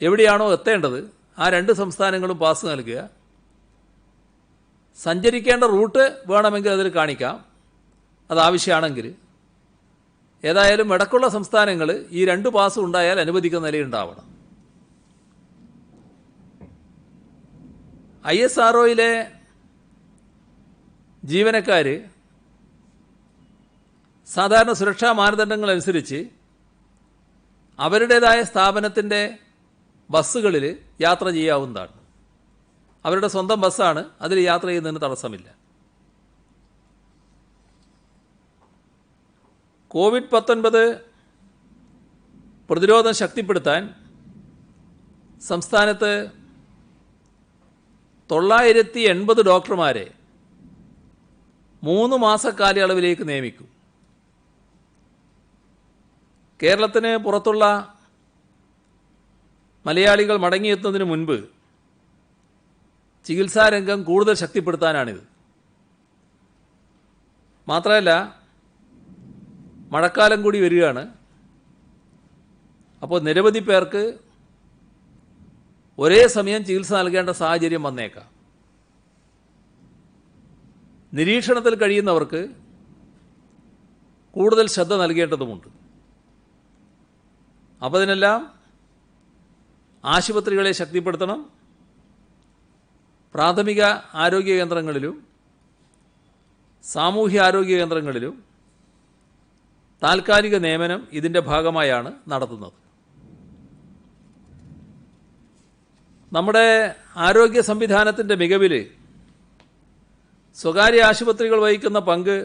എവിടെയാണോ എത്തേണ്ടത്, ആ രണ്ട് സംസ്ഥാനങ്ങളും പാസ് നൽകുക. സഞ്ചരിക്കേണ്ട റൂട്ട് വേണമെങ്കിൽ അതിൽ കാണിക്കാം, അതാവശ്യമാണെങ്കിൽ. ഏതായാലും ഇടക്കുള്ള സംസ്ഥാനങ്ങൾ ഈ രണ്ട് പാസും ഉണ്ടായാൽ അനുവദിക്കുന്ന നിലയുണ്ടാവണം. ISROയിലെ ജീവനക്കാർ സാധാരണ സുരക്ഷാ മാനദണ്ഡങ്ങൾ അനുസരിച്ച് അവരുടേതായ സ്ഥാപനത്തിൻ്റെ ബസ്സുകളിൽ യാത്ര ചെയ്യാവുന്നതാണ്. അവരുടെ സ്വന്തം ബസ്സാണ്, അതിൽ യാത്ര ചെയ്യുന്നതിന് തടസ്സമില്ല. COVID-19 പ്രതിരോധം ശക്തിപ്പെടുത്താൻ സംസ്ഥാനത്ത് 980 ഡോക്ടർമാരെ 3 മാസ കാലയളവിലേക്ക് നിയമിക്കും. കേരളത്തിന് പുറത്തുള്ള മലയാളികൾ മടങ്ങിയെത്തുന്നതിന് മുൻപ് ചികിത്സാരംഗം കൂടുതൽ ശക്തിപ്പെടുത്താനാണിത്. മാത്രമല്ല, മഴക്കാലം കൂടി വരികയാണ്. അപ്പോൾ നിരവധി പേർക്ക് ഒരേ സമയം ചികിത്സ നൽകേണ്ട സാഹചര്യം വന്നേക്കാം. നിരീക്ഷണത്തിൽ കഴിയുന്നവർക്ക് കൂടുതൽ ശ്രദ്ധ നൽകേണ്ടതുമുണ്ട്. അപ്പോൾ അതിനെല്ലാം ആശുപത്രികളെ ശക്തിപ്പെടുത്തണം. പ്രാഥമിക ആരോഗ്യ കേന്ദ്രങ്ങളിലും സാമൂഹ്യ ആരോഗ്യ കേന്ദ്രങ്ങളിലും താൽക്കാലിക നിയമനം ഇതിൻ്റെ ഭാഗമായാണ് നടത്തുന്നത്. നമ്മുടെ ആരോഗ്യ സംവിധാനത്തിൻ്റെ മികവിൽ സ്വകാര്യ ആശുപത്രികൾ വഹിക്കുന്ന പങ്ക്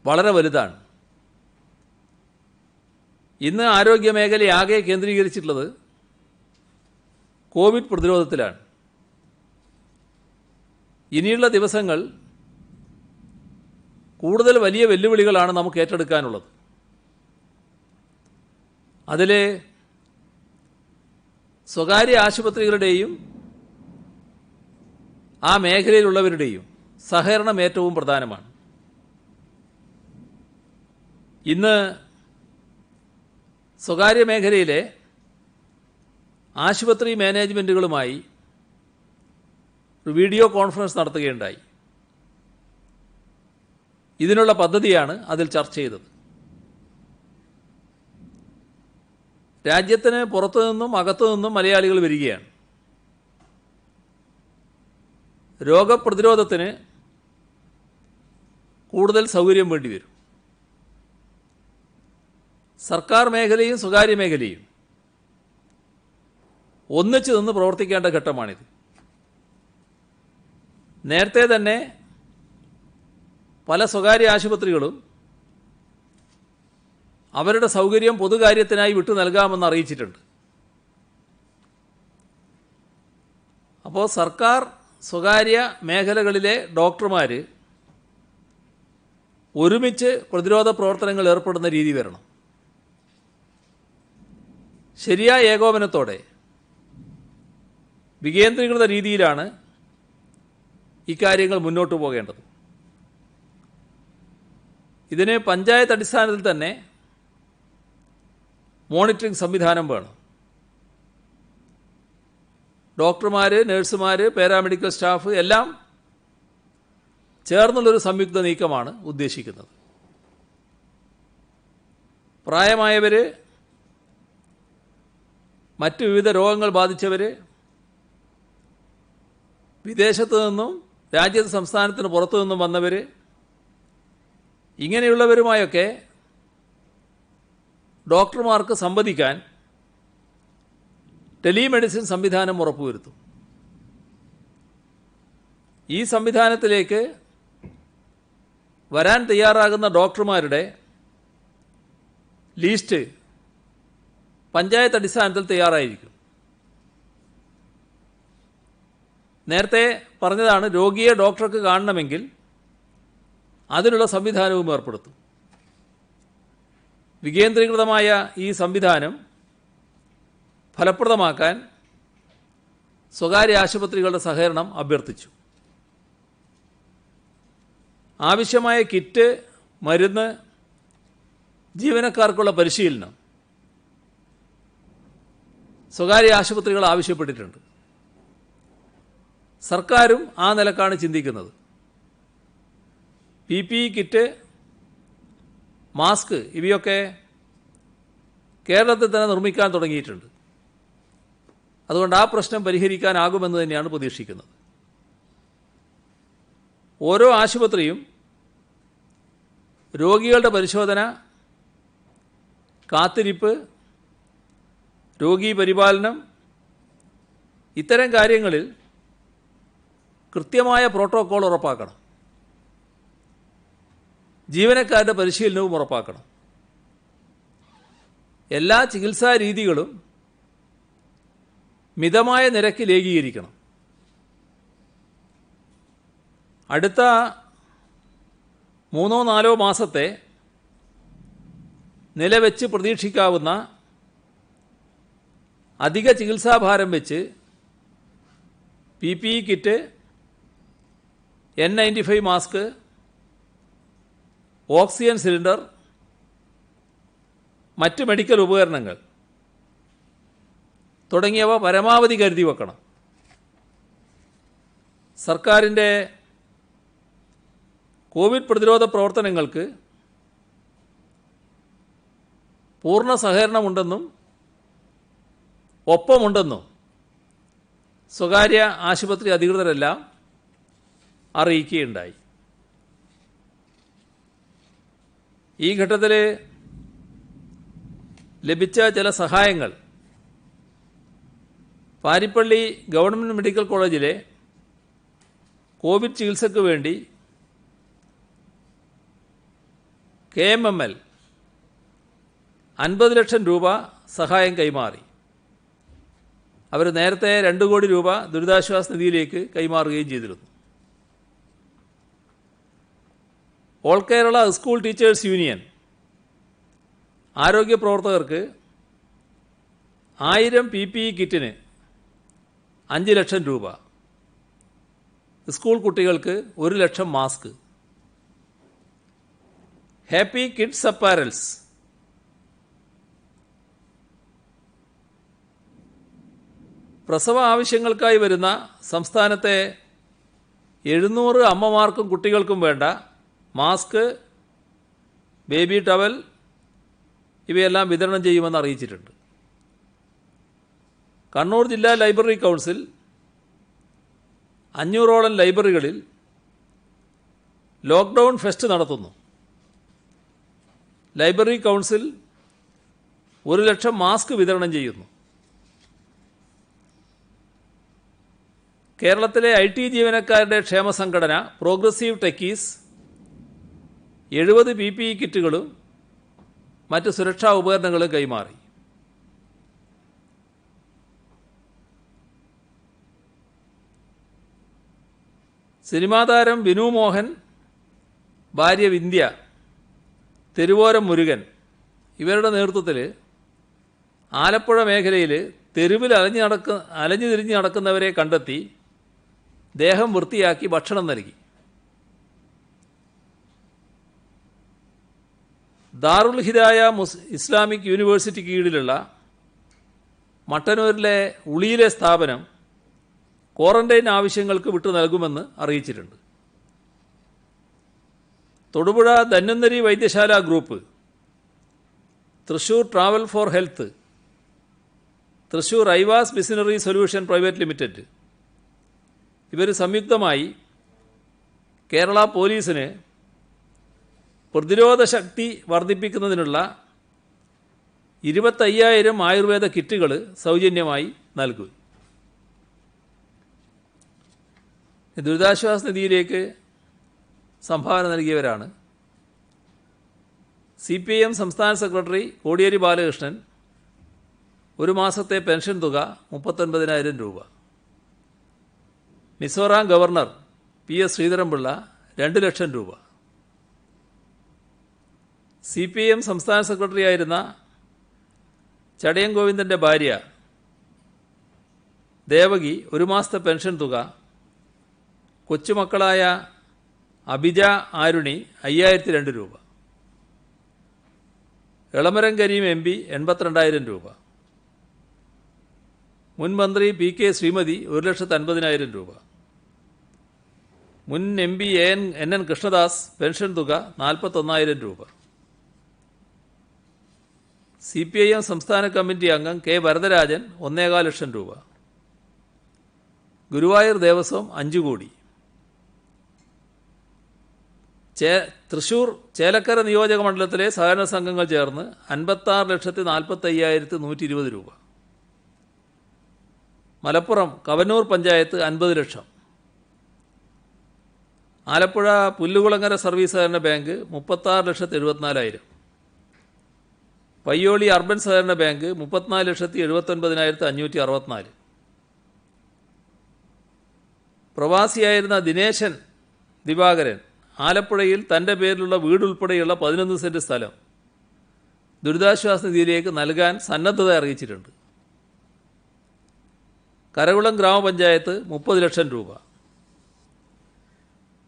വളരെ വലുതാണ്. ഇന്ന് ആരോഗ്യ മേഖലയാകെ കേന്ദ്രീകരിച്ചിട്ടുള്ളത് കോവിഡ് പ്രതിരോധത്തിലാണ്. ഇനിയുള്ള ദിവസങ്ങൾ കൂടുതൽ വലിയ വെല്ലുവിളികളാണ് നമുക്ക് ഏറ്റെടുക്കാനുള്ളത്. അതിൽ സ്വകാര്യ ആശുപത്രികളുടെയും ആ മേഖലയിലുള്ളവരുടെയും സഹകരണം ഏറ്റവും പ്രധാനമാണ്. ഇന്ന് സ്വകാര്യ മേഖലയിലെ ആശുപത്രി മാനേജ്മെൻറ്റുകളുമായി ഒരു വീഡിയോ കോൺഫറൻസ് നടത്തുകയുണ്ടായി. ഇതിനുള്ള പദ്ധതിയാണ് അതിൽ ചർച്ച ചെയ്തത്. രാജ്യത്തിന് പുറത്തു നിന്നും അകത്തു നിന്നും മലയാളികൾ വരികയാണ്. രോഗപ്രതിരോധത്തിന് കൂടുതൽ സൗകര്യം വേണ്ടിവരും. സർക്കാർ മേഖലയും സ്വകാര്യ മേഖലയും ഒന്നിച്ചു നിന്ന് പ്രവർത്തിക്കേണ്ട ഘട്ടമാണിത്. നേരത്തെ തന്നെ പല സ്വകാര്യ ആശുപത്രികളും അവരുടെ സൗകര്യം പൊതുകാര്യത്തിനായി വിട്ടു നൽകാമെന്ന് അറിയിച്ചിട്ടുണ്ട്. അപ്പോൾ സർക്കാർ സ്വകാര്യ മേഖലകളിലെ ഡോക്ടർമാർ ഒരുമിച്ച് പ്രതിരോധ പ്രവർത്തനങ്ങൾ ഏർപ്പെടുന്ന രീതി വരണം. ശരിയായ ഏകോപനത്തോടെ വികേന്ദ്രീകൃത രീതിയിലാണ് ഇക്കാര്യങ്ങൾ മുന്നോട്ട് പോകേണ്ടത്. ഇതിന് പഞ്ചായത്ത് അടിസ്ഥാനത്തിൽ തന്നെ മോണിറ്ററിംഗ് സംവിധാനം വേണം. ഡോക്ടർമാർ, നഴ്സുമാർ, പാരാമെഡിക്കൽ സ്റ്റാഫ് എല്ലാം ചേർന്നുള്ളൊരു സംയുക്ത നീക്കമാണ് ഉദ്ദേശിക്കുന്നത്. പ്രായമായവർ, മറ്റ് വിവിധ രോഗങ്ങൾ ബാധിച്ചവർ, വിദേശത്തു നിന്നും രാജ്യത്ത് സംസ്ഥാനത്തിന് പുറത്തു നിന്നും വന്നവർ, ഇങ്ങനെയുള്ളവരുമായൊക്കെ ഡോക്ടർമാർക്ക് സംവദിക്കാൻ ടെലിമെഡിസിൻ സംവിധാനം ഉറപ്പുവരുത്തും. ഈ സംവിധാനത്തിലേക്ക് വരാൻ തയ്യാറാകുന്ന ഡോക്ടർമാരുടെ ലിസ്റ്റ് പഞ്ചായത്ത് അടിസ്ഥാനത്തിൽ തയ്യാറായിരിക്കും. നേരത്തെ പറഞ്ഞതാണ്, രോഗിയെ ഡോക്ടർക്ക് കാണണമെങ്കിൽ അതിനുള്ള സംവിധാനവും ഏർപ്പെടുത്തും. വികേന്ദ്രീകൃതമായ ഈ സംവിധാനം ഫലപ്രദമാക്കാൻ സ്വകാര്യ ആശുപത്രികളുടെ സഹകരണം അഭ്യർത്ഥിച്ചു. ആവശ്യമായ കിറ്റ്, മരുന്ന്, ജീവനക്കാർക്കുള്ള പരിശീലനം സ്വകാര്യ ആശുപത്രികൾ ആവശ്യപ്പെട്ടിട്ടുണ്ട്. സർക്കാരും ആ നിലക്കാണ് ചിന്തിക്കുന്നത്. PPE കിറ്റ്, മാസ്ക് ഇവയൊക്കെ കേരളത്തിൽ തന്നെ നിർമ്മിക്കാൻ തുടങ്ങിയിട്ടുണ്ട്. അതുകൊണ്ട് ആ പ്രശ്നം പരിഹരിക്കാനാകുമെന്ന് തന്നെയാണ് പ്രതീക്ഷിക്കുന്നത്. ഓരോ ആശുപത്രിയും രോഗികളുടെ പരിശോധന, കാത്തിരിപ്പ്, രോഗീ പരിപാലനം ഇത്തരം കാര്യങ്ങളിൽ കൃത്യമായ പ്രോട്ടോക്കോൾ ഉറപ്പാക്കണം. ജീവനക്കാരുടെ പരിശീലനവും ഉറപ്പാക്കണം. എല്ലാ ചികിത്സാ രീതികളും മിതമായ നിരക്കിൽ ഏകീകരിക്കണം. അടുത്ത 3-4 മാസത്തെ നിലവെച്ച് പ്രതീക്ഷിക്കാവുന്ന അധിക ചികിത്സാഭാരം വെച്ച് PPE kit, N95 mask, oxygen cylinder, മറ്റ് മെഡിക്കൽ ഉപകരണങ്ങൾ തുടങ്ങിയവ പരമാവധി കരുതി വെക്കണം. സർക്കാരിൻ്റെ കോവിഡ് പ്രതിരോധ പ്രവർത്തനങ്ങൾക്ക് പൂർണ്ണ സഹകരണമുണ്ടെന്നും ഒപ്പമുണ്ടെന്നും സ്വകാര്യ ആശുപത്രി അധികൃതരെല്ലാം അറിയിക്കുകയുണ്ടായി. ഈ ഘട്ടത്തിൽ ലഭിച്ച ചില സഹായങ്ങൾ പാരിപ്പള്ളി ഗവൺമെൻറ് മെഡിക്കൽ കോളേജിലെ കോവിഡ് ചികിത്സയ്ക്ക് വേണ്ടി KMML 50 ലക്ഷം രൂപ സഹായം കൈമാറി. അവർ നേരത്തെ 2 കോടി രൂപ ദുരിതാശ്വാസ നിധിയിലേക്ക് കൈമാറുകയും ചെയ്തിരുന്നു. All Kerala school teachers union ആരോഗ്യ പ്രവർത്തകർക്ക് 1000 PPE കിറ്റിന് 5 ലക്ഷം രൂപ, സ്കൂൾ കുട്ടികൾക്ക് 1 ലക്ഷം മാസ്ക്, ഹാപ്പി കിഡ്സ് അപ്പാരൽസ് പ്രസവ ആവശ്യങ്ങൾക്കായി വരുന്ന സംസ്ഥാനത്തെ 700 അമ്മമാർക്കും കുട്ടികൾക്കും വേണ്ട മാസ്ക്, ബേബി ടവൽ ഇവയെല്ലാം വിതരണം ചെയ്യുമെന്ന് അറിയിച്ചിട്ടുണ്ട്. കണ്ണൂർ ജില്ലാ ലൈബ്രറി കൗൺസിൽ 500ഓളം ലൈബ്രറികളിൽ ലോക്ക്ഡൗൺ ഫെസ്റ്റ് നടത്തുന്നു. ലൈബ്രറി കൗൺസിൽ 1 ലക്ഷം മാസ്ക് വിതരണം ചെയ്യുന്നു. കേരളത്തിലെ IT ജീവനക്കാരുടെ ക്ഷേമ സംഘടന പ്രോഗ്രസീവ് ടെക്കീസ് 70 PPE കിറ്റുകളും മറ്റ് സുരക്ഷാ ഉപകരണങ്ങളും കൈമാറി. സിനിമാ താരം വിനു മോഹൻ, ഭാര്യ വിന്ധ്യ, തെരുവോരം മുരുകൻ ഇവരുടെ നേതൃത്വത്തിൽ ആലപ്പുഴ മേഖലയിൽ തെരുവിൽ അലഞ്ഞു തിരിഞ്ഞ് നടക്കുന്നവരെ കണ്ടെത്തി ദേഹം വൃത്തിയാക്കി ഭക്ഷണം നൽകി. ദാറുൽ ഹിദായ ഇസ്ലാമിക് യൂണിവേഴ്സിറ്റിക്ക് കീഴിലുള്ള മട്ടന്നൂരിലെ ഉളിയിലെ സ്ഥാപനം ക്വാറന്റൈൻ ആവശ്യങ്ങൾക്ക് വിട്ടു നൽകുമെന്ന് അറിയിച്ചിട്ടുണ്ട്. Thodupuzha Dhanwantari Vaidyasala group, Thrissur travel for health, Thrissur ഐവാസ് മിഷനറി സൊല്യൂഷൻ പ്രൈവറ്റ് ലിമിറ്റഡ് ഇവർ സംയുക്തമായി കേരള പോലീസിന് പ്രതിരോധ ശക്തി വർദ്ധിപ്പിക്കുന്നതിനുള്ള 25,000 ആയുർവേദ കിറ്റുകൾ സൗജന്യമായി നൽകും. ദുരിതാശ്വാസ നിധിയിലേക്ക് സംഭാവന നൽകിയവരാണ് CPIM സംസ്ഥാന സെക്രട്ടറി കോടിയേരി ബാലകൃഷ്ണൻ. ഒരു മാസത്തെ പെൻഷൻ തുക 39,000 രൂപ. മിസോറാം ഗവർണർ PS ശ്രീധരൻപിള്ള 2 ലക്ഷം രൂപ. CPIM സംസ്ഥാന സെക്രട്ടറിയായിരുന്ന ചടയം ഗോവിന്ദൻ്റെ ഭാര്യ ദേവകി ഒരു മാസത്തെ പെൻഷൻ തുക, കൊച്ചുമക്കളായ അഭിജ, ആരുണി 5,002 രൂപ. എളമരം കരീം MP 82,000 രൂപ. മുൻ മന്ത്രി PK ശ്രീമതി 1,50,000 രൂപ. മുൻ MP NN കൃഷ്ണദാസ് പെൻഷൻ തുക 41,000 രൂപ. CPIM സംസ്ഥാന കമ്മിറ്റി അംഗം K വരദരാജൻ 1,15 ലക്ഷം രൂപ. ഗുരുവായൂർ ദേവസ്വം 5 കോടി. തൃശൂർ ചേലക്കര നിയോജക മണ്ഡലത്തിലെ സഹകരണ സംഘങ്ങൾ ചേർന്ന് 56,45,120 രൂപ. മലപ്പുറം കവന്നൂർ പഞ്ചായത്ത് 50 ലക്ഷം. ആലപ്പുഴ പുല്ലുകുളങ്ങര സർവീസ് സഹകരണ ബാങ്ക് 36,74,000. പയ്യോളി അർബൻ സഹകരണ ബാങ്ക് 34,79,564. പ്രവാസിയായിരുന്ന ദിനേശൻ ദിവാകരൻ ആലപ്പുഴയിൽ തൻ്റെ പേരിലുള്ള വീടുൾപ്പെടെയുള്ള 11 സെൻറ്റ് സ്ഥലം ദുരിതാശ്വാസ നിധിയിലേക്ക് നൽകാൻ സന്നദ്ധത അറിയിച്ചിട്ടുണ്ട്. കരകുളം ഗ്രാമപഞ്ചായത്ത് 30 ലക്ഷം രൂപ.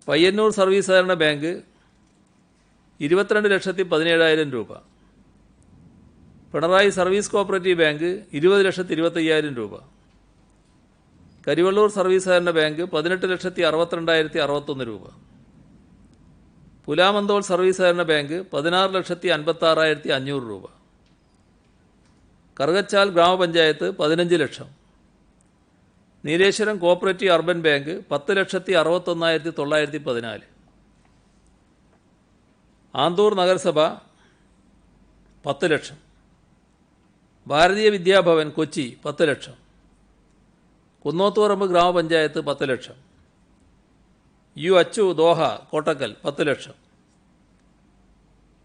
പയ്യന്നൂർ സർവീസ് സഹകരണ ബാങ്ക് 22,17,000 രൂപ. പിണറായി സർവീസ് കോഓപ്പറേറ്റീവ് ബാങ്ക് 20,25,000 രൂപ. കരിവള്ളൂർ സർവീസ് സഹകരണ ബാങ്ക് 18,62,61 രൂപ. പുലാമന്തോൾ സർവീസ് സഹകരണ ബാങ്ക് 16,56,500 രൂപ. കറുകച്ചാൽ ഗ്രാമപഞ്ചായത്ത് 15 lakh. Nileshwaram cooperative urban bank 10,61,914. Anthoor നഗരസഭ 10 ലക്ഷം. ഭാരതീയ വിദ്യാഭവൻ കൊച്ചി 10 ലക്ഷം. കുന്നോത്തുപറമ്പ് ഗ്രാമപഞ്ചായത്ത് 10 lakh. Achu Doha Kottakkal 10 lakh.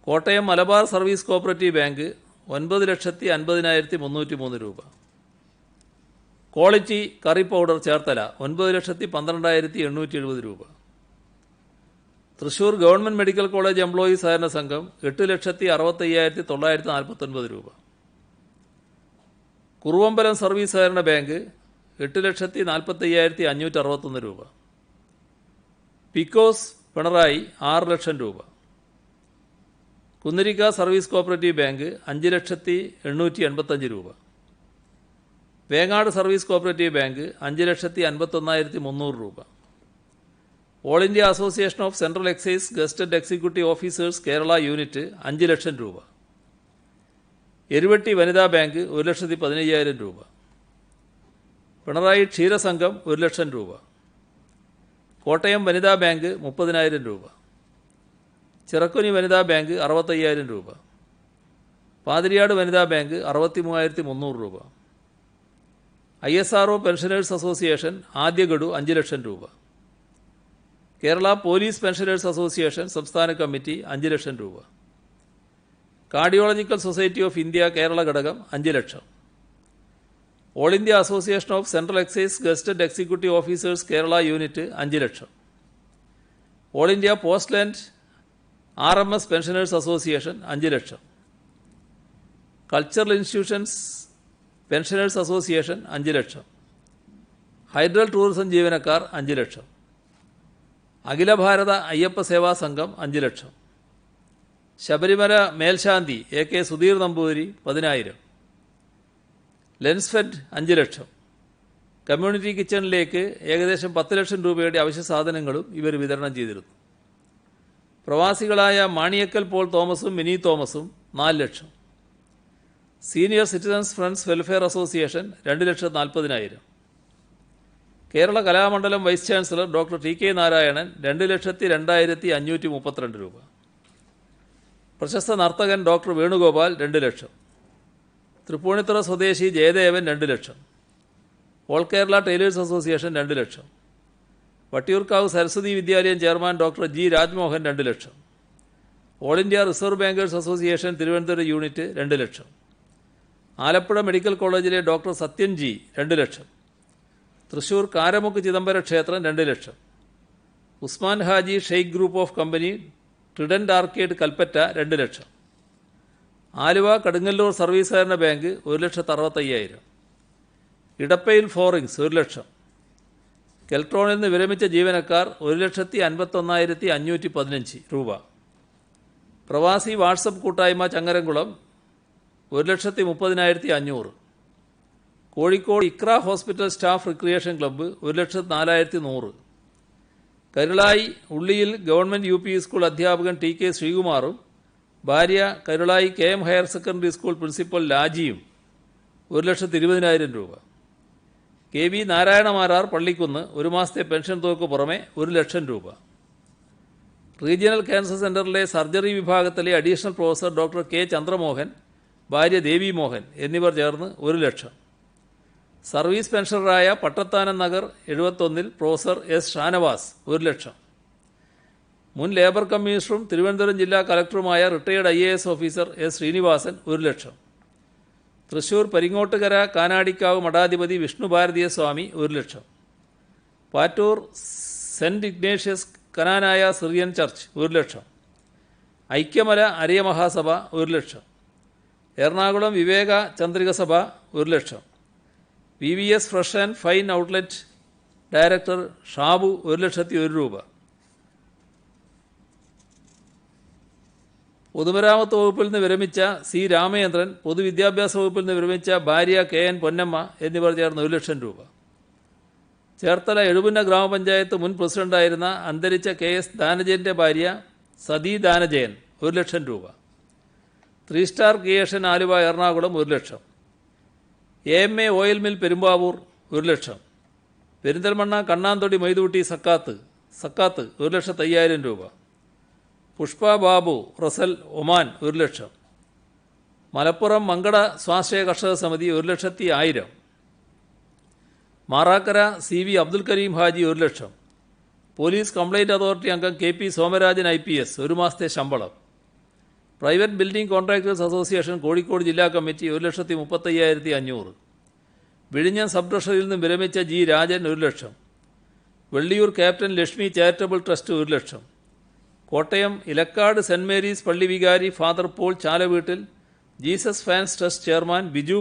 Kottayam Malabar service cooperative bank 9,50,303 രൂപ. ക്വാളിറ്റി കറി പൗഡർ ചേർത്തല 9,12,870 രൂപ. Thrissur government medical college employees സഹകരണ സംഘം 8,65,949 രൂപ. കുറുവമ്പലം സർവീസ് സഹകരണ ബാങ്ക് 8,45,561 രൂപ. പിക്കോസ് പിണറായി 6 ലക്ഷം രൂപ. കുന്നിരിക്ക സർവീസ് കോഓപ്പറേറ്റീവ് ബാങ്ക് 5,885 രൂപ. വേങ്ങാട് സർവീസ് കോഓപ്പറേറ്റീവ് ബാങ്ക് 5,51,300 രൂപ. All India association of central excise gazetted executive officers Kerala unit 5 lakh രൂപ. എരുവട്ടി വനിതാ ബാങ്ക് 1,15,000 രൂപ. പിണറായി ക്ഷീരസംഘം 1 ലക്ഷം രൂപ. കോട്ടയം വനിതാ ബാങ്ക് 30,000 രൂപ. ചിറക്കുനി വനിതാ ബാങ്ക് 65,000 രൂപ. പാതിരിയാട് വനിതാ ബാങ്ക് 63,300 രൂപ. ISRO പെൻഷനേഴ്സ് അസോസിയേഷൻ ആദ്യ ഗഡു 5 ലക്ഷം രൂപ. കേരള പോലീസ് പെൻഷനേഴ്സ് അസോസിയേഷൻ സംസ്ഥാന കമ്മിറ്റി 5 ലക്ഷം രൂപ. Cardiological society of India Kerala ഘടകം 5 lakh. All India association of central excise gazetted executive officers Kerala unit 5 lakh. All India post and RMS pensioners association 5 lakh. Cultural institutions pensioners association 5 lakh. Hydel tourism ജീവനക്കാർ 5 ലക്ഷം. അഖില ഭാരത അയ്യപ്പ സേവാ സംഘം 5 ലക്ഷം. ശബരിമല മേൽശാന്തി AK സുധീർ നമ്പൂതിരി 10,000. ലെൻസ്ഫെഡ് 5 ലക്ഷം. Community കിച്ചണിലേക്ക് ഏകദേശം 10 ലക്ഷം രൂപയുടെ അവശ്യ സാധനങ്ങളും ഇവർ വിതരണം ചെയ്തിരുന്നു. പ്രവാസികളായ മാണിയക്കൽ പോൾ തോമസും മിനി തോമസും 4 lakh. Senior citizens friends welfare association 2,40,000. Kerala Kalamandalam vice chancellor doctor TK Narayanan 2,02,532 രൂപ. പ്രശസ്ത നർത്തകൻ ഡോക്ടർ വേണുഗോപാൽ 2 ലക്ഷം. തൃപ്പൂണിത്തുറ സ്വദേശി Jayadevan 2 lakh. All Kerala tailors association 2 lakh. Vattiyoorkavu Saraswathi Vidyalayam chairman doctor G Rajmohan 2 lakh. All India reserve bankers association Thiruvananthapuram unit 2 lakh. Alappuzha medical കോളേജിലെ ഡോക്ടർ സത്യൻ ജി 2 ലക്ഷം. തൃശൂർ കാരമുക്ക് ചിദംബര ക്ഷേത്രം 2 lakh. Usman Haji Sheikh group of company trident arcade Kalpetta 2 lakh. Aluva Kadungallur service സഹകരണ bank 1,65,000. ഇടപ്പയിൽ ഫോറിങ്സ് 1 ലക്ഷം. കെൽട്രോണിൽ നിന്ന് വിരമിച്ച ജീവനക്കാർ 1,51,515 രൂപ. പ്രവാസി വാട്സപ്പ് കൂട്ടായ്മ Changaramkulam 1,30,500. Kozhikode Iqra hospital staff recreation club 1,04,100. Karulai ഉള്ളിയിൽ ഗവൺമെൻറ് UP സ്കൂൾ അധ്യാപകൻ TK ശ്രീകുമാറും ഭാര്യ Karulai KM higher secondary school principal ലാജിയും 1,20,000 രൂപ. KV നാരായണമാരാർ പള്ളിക്കുന്ന് 1 മാസത്തെ പെൻഷൻ തുകയ്ക്ക് പുറമെ 1 ലക്ഷം രൂപ. റീജിയണൽ ക്യാൻസർ സെൻ്ററിലെ സർജറി വിഭാഗത്തിലെ additional professor doctor K Chandramohan, ഭാര്യ ദേവി മോഹൻ എന്നിവർ ചേർന്ന് 1 ലക്ഷം. സർവീസ് പെൻഷനറായ പട്ടത്താനം നഗർ 71 പ്രൊഫസർ S ഷാനവാസ് 1 ലക്ഷം. മുൻ ലേബർ കമ്മീഷണറും തിരുവനന്തപുരം ജില്ലാ കളക്ടറുമായ retired IAS officer S Srinivasan 1 lakh. Thrissur Paringottukara Kanadikkavu മഠാധിപതി Vishnu Bharatiya Swami 1 lakh. Pattoor saint Ignatius Knanaya Syrian church 1 lakh. Aikyamala Araya Mahasabha 1 lakh. Ernakulam Viveka Chandrika സഭ 1 ലക്ഷം. VVS fresh and fine outlet director Shabu 1,01,000 രൂപ. പൊതുമരാമത്ത് വകുപ്പിൽ നിന്ന് വിരമിച്ച C രാമചന്ദ്രൻ, പൊതുവിദ്യാഭ്യാസ വകുപ്പിൽ നിന്ന് വിരമിച്ച ഭാര്യ KN പൊന്നമ്മ എന്നിവർ ചേർന്ന് 1 ലക്ഷം രൂപ. ചേർത്തല എഴുപുന്ന ഗ്രാമപഞ്ചായത്ത് മുൻ പ്രസിഡന്റായിരുന്ന അന്തരിച്ച KS ദാനജയൻ്റെ ഭാര്യ സതീ ദാനജയൻ 1 ലക്ഷം രൂപ. 3 സ്റ്റാർ ക്രിയേഷൻ ആലുവ എറണാകുളം 1 ലക്ഷം. AMA ഓയിൽ മിൽ പെരുമ്പാവൂർ 1 ലക്ഷം. പെരിന്തൽമണ്ണ കണ്ണാന്തൊടി മൈതൂട്ടി സക്കാത്ത് 1,05,000 രൂപ. പുഷ്പ ബാബു റസൽ ഒമാൻ 1 ലക്ഷം. മലപ്പുറം മങ്കട സ്വാശ്രയ കർഷക സമിതി 1,01,000. മാറാക്കര CV അബ്ദുൽ കരീം ഹാജി 1 ലക്ഷം. പോലീസ് കംപ്ലയിൻറ്റ് അതോറിറ്റി അംഗം KP സോമരാജൻ IPS 1 മാസത്തെ ശമ്പളം. Private building contractors association Kozhikode ജില്ലാ കമ്മിറ്റി 1,35,500. വിഴിഞ്ഞം സബ് ട്രഷറിയിൽ നിന്നും വിരമിച്ച G രാജൻ 1 ലക്ഷം. Velliyur captain Lakshmi charitable trust 1 ലക്ഷം. കോട്ടയം ഇലക്കാട് സെൻറ് മേരീസ് പള്ളി വികാരി father Paul Chalaveettil Jesus fans trust chairman Biju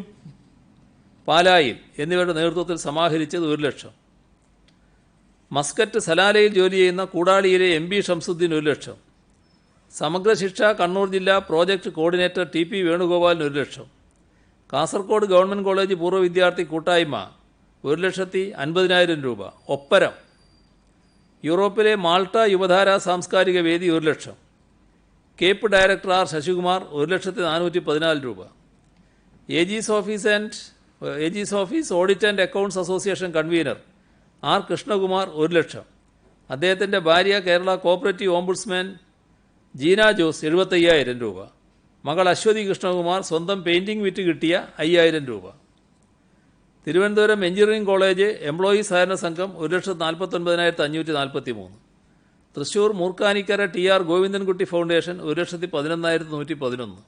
പാലായിൽ എന്നിവരുടെ നേതൃത്വത്തിൽ സമാഹരിച്ചത് 1 ലക്ഷം. മസ്കറ്റ് സലാലയിൽ ജോലി ചെയ്യുന്ന കൂടാളിയിലെ MB ഷംസുദ്ദീൻ 1 ലക്ഷം. സമഗ്ര ശിക്ഷ കണ്ണൂർ ജില്ലാ പ്രോജക്റ്റ് കോർഡിനേറ്റർ TP വേണുഗോപാലിന് 1 ലക്ഷം. കാസർഗോഡ് ഗവൺമെൻറ് കോളേജ് പൂർവ്വ വിദ്യാർത്ഥി കൂട്ടായ്മ 1,50,000 രൂപ. ഒപ്പരം യൂറോപ്പിലെ മാൾട്ട യുവധാര സാംസ്കാരിക വേദി 1 ലക്ഷം. കേപ്പ് ഡയറക്ടർ R ശശികുമാർ 1,04,14 രൂപ. AG's office audit and accounts association convener R Krishnakumar 1 ലക്ഷം. അദ്ദേഹത്തിൻ്റെ ഭാര്യ കേരള കോപ്പറേറ്റീവ് ഓംബുഡ്സ്മാൻ ജീന ജോസ് 75,000 രൂപ. മകൾ അശ്വതി കൃഷ്ണകുമാർ സ്വന്തം പെയിൻറ്റിംഗ് വിറ്റ് കിട്ടിയ 5,000 രൂപ. തിരുവനന്തപുരം എഞ്ചിനീയറിംഗ് കോളേജ് എംപ്ലോയീസ് സഹകരണ സംഘം 1,49,543. Thrissur Moorkanikkara TR Govindankutty foundation 1,11,111.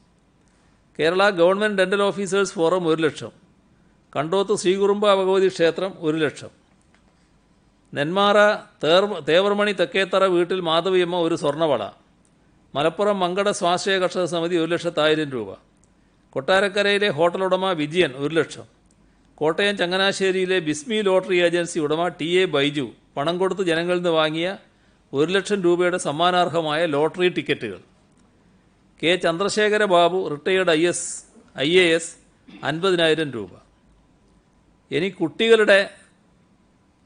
Kerala government dental officers forum 1 lakh. Kandoth Srikurumba Bhagavathi ക്ഷേത്രം 1 ലക്ഷം. നെന്മാറ തേവർമണി തെക്കേത്തറ വീട്ടിൽ മാധവിയമ്മ 1 സ്വർണ്ണവള. മലപ്പുറം മങ്കട സ്വാശ്രയ കർഷക സമിതി 1,00,000 രൂപ. കൊട്ടാരക്കരയിലെ ഹോട്ടൽ ഉടമ വിജയൻ 1 ലക്ഷം. കോട്ടയം ചങ്ങനാശ്ശേരിയിലെ ബിസ്മി ലോട്ടറി ഏജൻസി ഉടമ TA ബൈജു പണം കൊടുത്ത് ജനങ്ങളിൽ നിന്ന് വാങ്ങിയ 1 ലക്ഷം രൂപയുടെ സമ്മാനാർഹമായ ലോട്ടറി ടിക്കറ്റുകൾ. K Chandrasekhara Babu retired IAS 50,000 രൂപ. ഇനി കുട്ടികളുടെ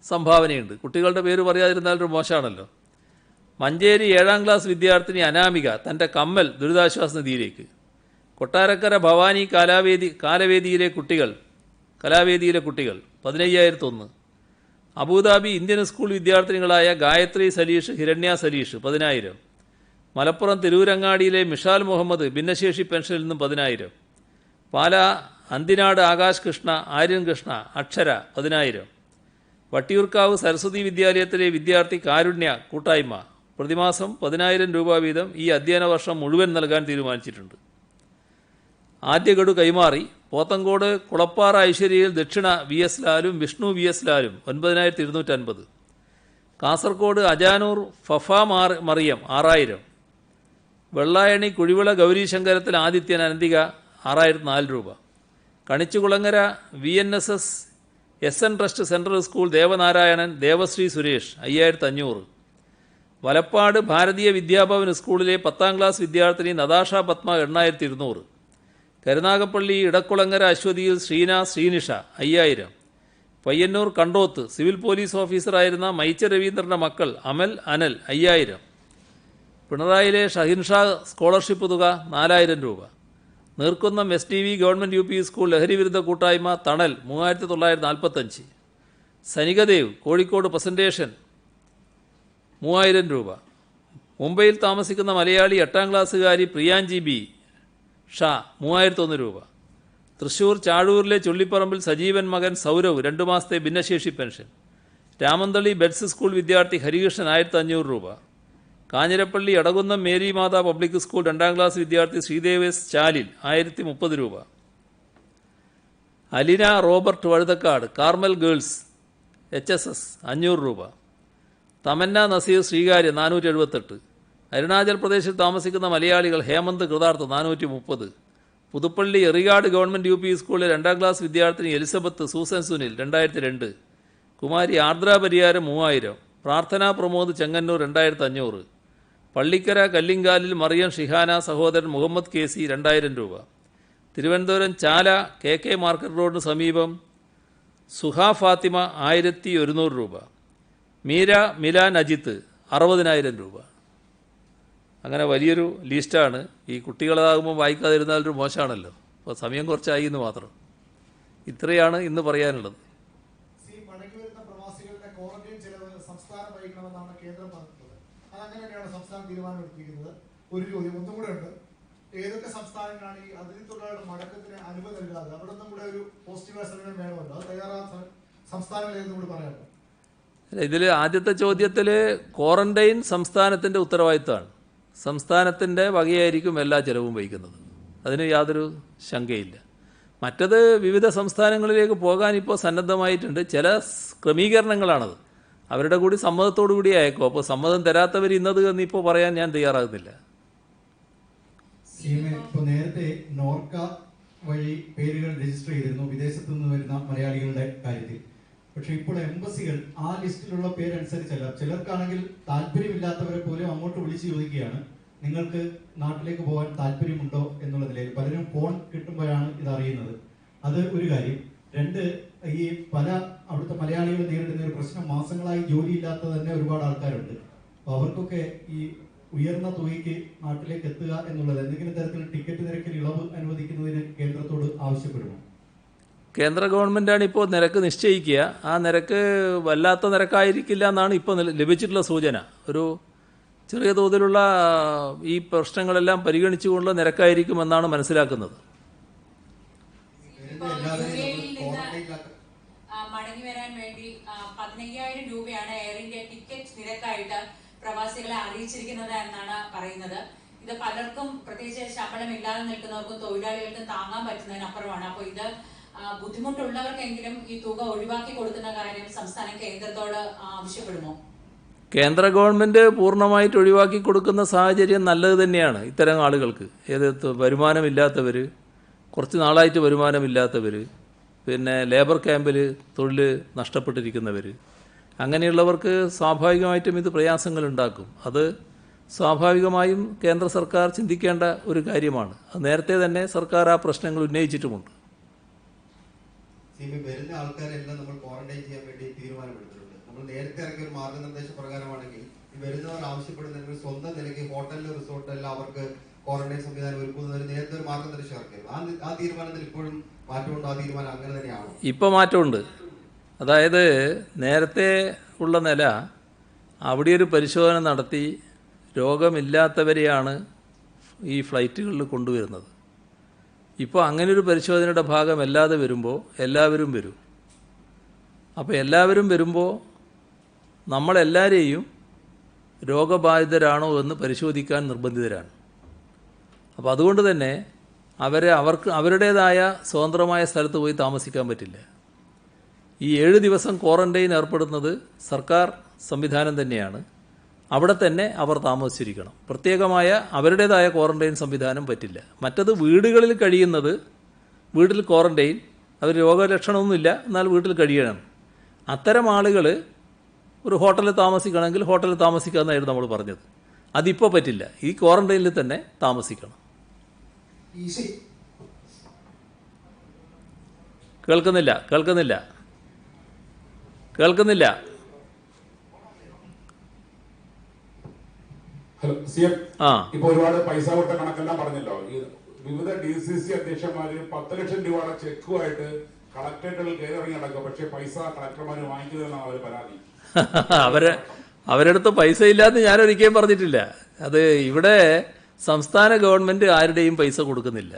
സംഭാവനയുണ്ട്. കുട്ടികളുടെ പേര് പറയാതിരുന്നാലൊരു മോശമാണല്ലോ. മഞ്ചേരി 7ാം ക്ലാസ് വിദ്യാർത്ഥിനി അനാമിക തൻ്റെ കമ്മൽ ദുരിതാശ്വാസ നിധിയിലേക്ക്. കൊട്ടാരക്കര ഭവാനി കലാവേദിയിലെ കുട്ടികൾ 15,001. അബുദാബി ഇന്ത്യൻ സ്കൂൾ വിദ്യാർത്ഥിനികളായ ഗായത്രി സലീഷ്, ഹിരണ്യ സലീഷ് 10,000. മലപ്പുറം തിരൂരങ്ങാടിയിലെ മിഷാൽ മുഹമ്മദ് ഭിന്നശേഷി പെൻഷനിൽ നിന്നും 10,000. പാലാ അന്തിനാട് ആകാശ് കൃഷ്ണ, ആര്യൻ കൃഷ്ണ, അക്ഷര 10,000. വട്ടിയൂർക്കാവ് സരസ്വതി വിദ്യാലയത്തിലെ വിദ്യാർത്ഥി കാരുണ്യ കൂട്ടായ്മ പ്രതിമാസം 10,000 രൂപ വീതം ഈ അധ്യയന വർഷം മുഴുവൻ നൽകാൻ തീരുമാനിച്ചിട്ടുണ്ട്. ആദ്യ ഗഡു കൈമാറി. പോത്തങ്കോട് കുളപ്പാറ ഐശ്വര്യയിൽ ദക്ഷിണ VS ലാലും വിഷ്ണു VS ലാലും 9,250. കാസർഗോഡ് അജാനൂർ ഫഫ മറിയം 6,000. വെള്ളായണി കുഴിവിള ഗൗരീശങ്കരത്തിൽ ആദിത്യൻ അനന്തിക 6,004 രൂപ. Kanichukulangara VNSS SN trust central school Devanarayanan Devasree Suresh 5,500. Valappad Bharatiya Vidya Bhavan സ്കൂളിലെ 10ാം ക്ലാസ് വിദ്യാർത്ഥിനി നതാഷ പത്മ 8,200. കരുനാഗപ്പള്ളി ഇടക്കുളങ്ങര അശ്വതിയിൽ ശ്രീനിഷ 5,000. പയ്യന്നൂർ കണ്ടോത്ത് സിവിൽ പോലീസ് ഓഫീസറായിരുന്ന മൈച്ച രവീന്ദ്രൻ്റെ മക്കൾ അമൽ അനൽ 5,000. പിണറായിലെ ഷഹിൻഷാ സ്കോളർഷിപ്പ് തുക 4,000 രൂപ. Neerkunnam STV government UP school ലഹരിവിരുദ്ധ കൂട്ടായ്മ തണൽ 3,945. സനികദേവ് കോഴിക്കോട് പ്രസൻറ്റേഷൻ 3,000 രൂപ. മുംബൈയിൽ താമസിക്കുന്ന മലയാളി 8ാം ക്ലാസ്സുകാരി പ്രിയാഞ്ചി B ഷാ 3,001 രൂപ. തൃശൂർ ചാഴൂരിലെ ചുള്ളിപ്പറമ്പിൽ സജീവൻ മകൻ സൗരവ് 2 മാസത്തെ ഭിന്നശേഷി പെൻഷൻ. രാമന്തളി ബെഡ്സ് സ്കൂൾ വിദ്യാർത്ഥി ഹരികൃഷ്ണൻ 1,500 രൂപ. കാഞ്ഞിരപ്പള്ളി എടകുന്നം മേരി മാതാ പബ്ലിക് സ്കൂൾ 2ാം ക്ലാസ് വിദ്യാർത്ഥി ശ്രീദേവേസ് ചാലിൽ 1,030 രൂപ. അലിന Robert Vazhuthacaud Carmel girls HSS 500 രൂപ. തമന്ന നസീർ ശ്രീകാര്യ 478. അരുണാചൽ പ്രദേശിൽ താമസിക്കുന്ന മലയാളികൾ ഹേമന്ത് കൃതാർത്ഥ 430. പുതുപ്പള്ളി എറിയാട് ഗവൺമെൻറ് UP സ്കൂളിലെ 2ാം ക്ലാസ് വിദ്യാർത്ഥിനി എലിസബത്ത് സൂസൻ സുനിൽ 2,002. കുമാരി ആർദ്ര പരിയാരം 3,000. പ്രാർത്ഥന പ്രമോദ് ചെങ്ങന്നൂർ 2,500. പള്ളിക്കര കല്ലിങ്കാലിൽ മറിയം ഷിഹാന സഹോദരൻ മുഹമ്മദ് KC 2,000 രൂപ. തിരുവനന്തപുരം ചാല KK മാർക്കറ്റ് റോഡിന് സമീപം സുഹ ഫാത്തിമ 1,100 രൂപ. മീര മിലാൻ അജിത്ത് 60,000 രൂപ. അങ്ങനെ വലിയൊരു ലിസ്റ്റാണ്. ഈ കുട്ടികളാകുമ്പോൾ വായിക്കാതിരുന്നാലൊരു മോശമാണല്ലോ. അപ്പോൾ സമയം കുറച്ചായി എന്ന് മാത്രം. ഇത്രയാണ് ഇന്ന് പറയാനുള്ളത്. ഒരു ചോദ്യം ഒന്നും കൂടെ ഉണ്ട്. ഏതൊക്കെ സംസ്ഥാനങ്ങളാണ് ഈ അതിഥി തൊഴിലാളികളുടെ മടക്കത്തിന് അനുമതി നൽകാതെ? അവിടെ നിന്നും കൂടെ ഒരു പോസിറ്റീവ് സമയം വേണമല്ലോ. അത് തയ്യാറായ സംസ്ഥാനങ്ങൾ ഏതെന്നും കൂടി പറയാമോ? ഇതിൽ ആദ്യത്തെ ചോദ്യത്തിൽ ക്വാറന്റൈൻ സംസ്ഥാനത്തിൻ്റെ ഉത്തരവാദിത്തമാണ്. സംസ്ഥാനത്തിൻ്റെ വകയായിരിക്കും എല്ലാ ചിലവും വഹിക്കുന്നത്. അതിന് യാതൊരു ശങ്കയില്ല. മറ്റത് വിവിധ സംസ്ഥാനങ്ങളിലേക്ക് പോകാൻ ഇപ്പോൾ സന്നദ്ധമായിട്ടുണ്ട്. ചില ക്രമീകരണങ്ങളാണത്. അവരുടെ കൂടി സമ്മതത്തോടു കൂടി അയക്കും. അപ്പോൾ സമ്മതം തരാത്തവർ ഇന്നത് എന്നിപ്പോൾ പറയാൻ ഞാൻ തയ്യാറാകുന്നില്ല. ഇപ്പോൾ നേരത്തെ നോർക്ക വഴി പേരുകൾ രജിസ്റ്റർ ചെയ്തിരുന്നു വിദേശത്തു നിന്ന് വരുന്ന മലയാളികളുടെ കാര്യത്തിൽ. പക്ഷെ ഇപ്പോൾ എംബസികൾ ആ ലിസ്റ്റിലുള്ള പേരനുസരിച്ചല്ല. ചിലർക്കാണെങ്കിൽ താല്പര്യമില്ലാത്തവരെ പോലും അങ്ങോട്ട് വിളിച്ച് ചോദിക്കുകയാണ്, നിങ്ങൾക്ക് നാട്ടിലേക്ക് പോകാൻ താല്പര്യമുണ്ടോ എന്നുള്ളതിലേക്ക്. പലരും ഫോൺ കിട്ടുമ്പോഴാണ് ഇത് അറിയുന്നത്. അത് ഒരു കാര്യം. രണ്ട്, ഈ പല അവിടുത്തെ മലയാളികൾ നേരിടുന്ന ഒരു പ്രശ്നം, മാസങ്ങളായി ജോലിയില്ലാത്ത തന്നെ ഒരുപാട് ആൾക്കാരുണ്ട്. അപ്പോൾ അവർക്കൊക്കെ ഈ ഉയർന്ന തുകയ്ക്ക് നാട്ടിലേക്ക് എത്തുക എന്നുള്ളത് എന്തെങ്കിലും തരത്തിൽ ടിക്കറ്റ് നിരക്കിൽ ഇളവ് അനുവദിക്കുന്നതിന് കേന്ദ്രത്തോട് ആവശ്യപ്പെടുമോ? കേന്ദ്ര ഗവൺമെൻറ്റാണ് ഇപ്പോൾ നിരക്ക് നിശ്ചയിക്കുക. ആ നിരക്ക് വല്ലാത്ത നിരക്കായിരിക്കില്ല എന്നാണ് ഇപ്പോൾ ലഭിച്ചിട്ടുള്ള സൂചന. ഒരു ചെറിയ തോതിലുള്ള ഈ പ്രശ്നങ്ങളെല്ലാം പരിഗണിച്ചുകൊണ്ടുള്ള നിരക്കായിരിക്കുമെന്നാണ് മനസ്സിലാക്കുന്നത്. മടങ്ങി വരാൻ വേണ്ടി 15,000 രൂപയാണ് എയർ ഇന്ത്യ ടിക്കറ്റ് നിരക്കായിട്ട് പ്രവാസികളെ അറിയിച്ചിരിക്കുന്നത് എന്നാണ് പറയുന്നത്. ഇത് പലർക്കും, പ്രത്യേകിച്ച് ശമ്പളമില്ലാതെ നിൽക്കുന്നവർക്കും തൊഴിലാളികൾക്കും താങ്ങാൻ പറ്റുന്നതിനപ്പുറമാണ്. അപ്പോൾ ഇത് ബുദ്ധിമുട്ടുള്ളവർക്കെങ്കിലും ഈ തുക ഒഴിവാക്കി കൊടുക്കുന്ന കാര്യം സംസ്ഥാനം കേന്ദ്രത്തോട് ആവശ്യപ്പെടുമോ? കേന്ദ്ര ഗവൺമെൻറ് പൂർണ്ണമായിട്ട് ഒഴിവാക്കി കൊടുക്കുന്ന സാഹചര്യം നല്ലത് തന്നെയാണ്. ഇത്തരം ആളുകൾക്ക്, വരുമാനമില്ലാത്തവർ, കുറച്ച് നാളായിട്ട് വരുമാനമില്ലാത്തവർ, പിന്നെ ലേബർ ക്യാമ്പിൽ തൊഴിൽ നഷ്ടപ്പെട്ടിരിക്കുന്നവർ, അങ്ങനെയുള്ളവർക്ക് സ്വാഭാവികമായിട്ടും ഇത് പ്രയാസങ്ങൾ ഉണ്ടാക്കും. അത് സ്വാഭാവികമായും കേന്ദ്ര സർക്കാർ ചിന്തിക്കേണ്ട ഒരു കാര്യമാണ്. അത് നേരത്തെ തന്നെ സർക്കാർ ആ പ്രശ്നങ്ങൾ ഉന്നയിച്ചിട്ടുമുണ്ട്. വരുന്ന ആൾക്കാരെല്ലാം നമ്മൾ ക്വാറന്റൈൻ ചെയ്യാൻ വേണ്ടി തീരുമാനമെടുത്തിട്ടുണ്ട്. നമ്മൾ നേരത്തെ ഇറക്കിയ ഒരു മാർഗനിർദ്ദേശ പ്രകാരമാണെങ്കിൽ ഈ വരുന്നവർ ആവശ്യപ്പെടുന്നെങ്കിൽ സ്വന്തം നിലയ്ക്ക് ഹോട്ടലിലോ റിസോർട്ടിലോ അവർക്ക് ക്വാറന്റൈൻ സംവിധാനം ഒരുക്കുന്നതിന് നേരത്തെ ഒരു മാർഗനിർദ്ദേശം ഇറക്കിയത്. ആ തീരുമാനത്തിൽ ഇപ്പോഴും മാറ്റമുണ്ടോ? ആ തീരുമാനം അങ്ങനെ തന്നെയാണോ? ഇപ്പോൾ മാറ്റമുണ്ട്. അതായത് നേരത്തെ ഉള്ള നില അവിടെ ഒരു പരിശോധന നടത്തി രോഗമില്ലാത്തവരെയാണ് ഈ ഫ്ലൈറ്റുകളിൽ കൊണ്ടുവരുന്നത്. ഇപ്പോൾ അങ്ങനൊരു പരിശോധനയുടെ ഭാഗമല്ലാതെ വരുമ്പോൾ എല്ലാവരും വരും. അപ്പോൾ എല്ലാവരും വരുമ്പോൾ നമ്മളെല്ലാവരെയും രോഗബാധിതരാണോ എന്ന് പരിശോധിക്കാൻ നിർബന്ധിതരാണ്. അപ്പോൾ അതുകൊണ്ട് തന്നെ അവർക്ക് അവരുടേതായ സ്വതന്ത്രമായ സ്ഥലത്ത് പോയി താമസിക്കാൻ പറ്റില്ല. ഈ 7 ദിവസം ക്വാറന്റൈൻ ഏർപ്പെടുന്നത് സർക്കാർ സംവിധാനം തന്നെയാണ്. അവിടെ തന്നെ അവർ താമസിച്ചിരിക്കണം. പ്രത്യേകമായ അവരുടേതായ ക്വാറന്റൈൻ സംവിധാനം പറ്റില്ല. മറ്റത് വീടുകളിൽ കഴിയുന്നത്, വീട്ടിൽ ക്വാറന്റൈൻ, അവർ രോഗലക്ഷണമൊന്നുമില്ല എന്നാൽ വീട്ടിൽ കഴിയണം. അത്തരം ആളുകൾ ഒരു ഹോട്ടലിൽ താമസിക്കണമെങ്കിൽ ഹോട്ടലിൽ താമസിക്കാമെന്നായിരുന്നു നമ്മൾ പറഞ്ഞത്. അതിപ്പോൾ പറ്റില്ല. ഈ ക്വാറന്റൈനിൽ തന്നെ താമസിക്കണം. കേൾക്കുന്നില്ല. ഹലോ സിഎം, ഇപ്പൊ ഒരുപാട് പൈസ കൊടുത്ത കണക്കെല്ലാം പറഞ്ഞല്ലോ. ഈ വിവിധ DCC അധ്യക്ഷന്മാര് 10 ലക്ഷം രൂപയുടെ ചെക്കുമായിട്ട് കളക്ടറേറ്റുകളിൽ കയറിറങ്ങി നടക്കുക. പക്ഷേ പൈസ കളക്ടർമാര് വാങ്ങിക്കുന്നതെന്നാണ് അവർ പരാതി. അവരടുത്ത് പൈസ ഇല്ലാന്ന് ഞാൻ ഒരിക്കലും പറഞ്ഞിട്ടില്ല. അത് ഇവിടെ സംസ്ഥാന ഗവൺമെൻറ് ആരുടെയും പൈസ കൊടുക്കുന്നില്ല.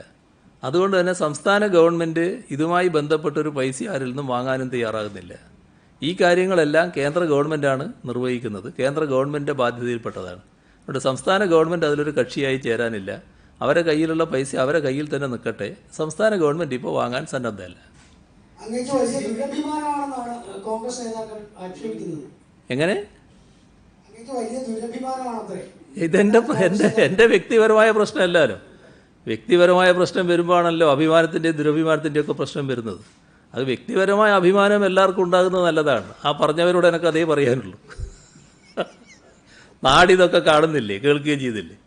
അതുകൊണ്ട് തന്നെ സംസ്ഥാന ഗവൺമെൻറ് ഇതുമായി ബന്ധപ്പെട്ടൊരു പൈസ ആരിൽ നിന്നും വാങ്ങാനും തയ്യാറാകുന്നില്ല. ഈ കാര്യങ്ങളെല്ലാം കേന്ദ്ര ഗവൺമെൻറ്റാണ് നിർവഹിക്കുന്നത്. കേന്ദ്ര ഗവൺമെൻറ്റിൻ്റെ ബാധ്യതയിൽപ്പെട്ടതാണ്. അതുകൊണ്ട് സംസ്ഥാന ഗവൺമെൻറ് അതിലൊരു കക്ഷിയായി ചേരാനില്ല. അവരെ കയ്യിലുള്ള പൈസ അവരെ കയ്യിൽ തന്നെ നിൽക്കട്ടെ. സംസ്ഥാന ഗവൺമെൻറ് ഇപ്പോൾ വാങ്ങാൻ സന്നദ്ധമല്ല. എങ്ങനെ? ഇതെൻ്റെ വ്യക്തിപരമായ പ്രശ്നമല്ലല്ലോ. വ്യക്തിപരമായ പ്രശ്നം വരുമ്പോഴാണല്ലോ അഭിമാനത്തിൻ്റെയും ദുരഭിമാനത്തിൻ്റെയും ഒക്കെ പ്രശ്നം വരുന്നത്. അത് വ്യക്തിപരമായ അഭിമാനം എല്ലാവർക്കും ഉണ്ടാകുന്നത് നല്ലതാണ്. ആ പറഞ്ഞവരോട് എനിക്ക് അതേ പറയാനുള്ളൂ. നാടിതൊക്കെ കാണുന്നില്ലേ, കേൾക്കുകയും ചെയ്തില്ലേ?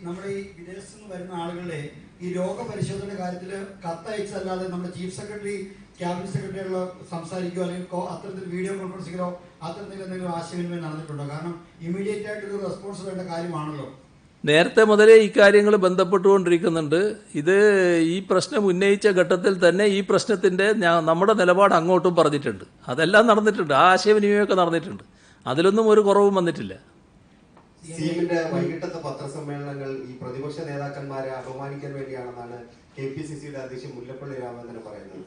നമ്മുടെ ഈ വിദേശത്ത് നിന്ന് വരുന്ന ആളുകളുടെ ഈ രോഗപരിശോധനയുടെ കാര്യത്തിൽ കത്തയച്ചല്ലാതെ നമ്മുടെ ചീഫ് സെക്രട്ടറി, ക്യാബിനറ്റ് സെക്രട്ടറികളോ സംസാരിക്കുകയോ അല്ലെങ്കിൽ അത്തരത്തിൽ വീഡിയോ കോൺഫറൻസിങ്ങിലോ അത്തരത്തിൽ എന്തെങ്കിലും ആശയവിനിമയം നടന്നിട്ടുണ്ടോ? കാരണം ഇമ്മീഡിയറ്റ് ആയിട്ടൊരു റെസ്പോൺസ് വേണ്ട കാര്യമാണല്ലോ. നേരത്തെ മുതലേ ഈ കാര്യങ്ങൾ ബന്ധപ്പെട്ടുകൊണ്ടിരിക്കുന്നുണ്ട്. ഇത് ഈ പ്രശ്നം ഉന്നയിച്ച ഘട്ടത്തിൽ തന്നെ ഈ പ്രശ്നത്തിൻ്റെ നമ്മുടെ നിലപാട് അങ്ങോട്ടും പറഞ്ഞിട്ടുണ്ട്. അതെല്ലാം നടന്നിട്ടുണ്ട്. ആ ആശയവിനിമയമൊക്കെ നടന്നിട്ടുണ്ട്. അതിലൊന്നും ഒരു കുറവും വന്നിട്ടില്ല. സിഎമ്മിന്റെ വൈകിട്ടത്തെ പത്രസമ്മേളനങ്ങൾ ഈ പ്രതിപക്ഷ നേതാക്കന്മാരെ അപമാനിക്കാൻ വേണ്ടിയാണെന്നാണ് KPCCയുടെ അധ്യക്ഷൻ മുല്ലപ്പള്ളി രാമചന്ദ്രൻ പറയുന്നത്.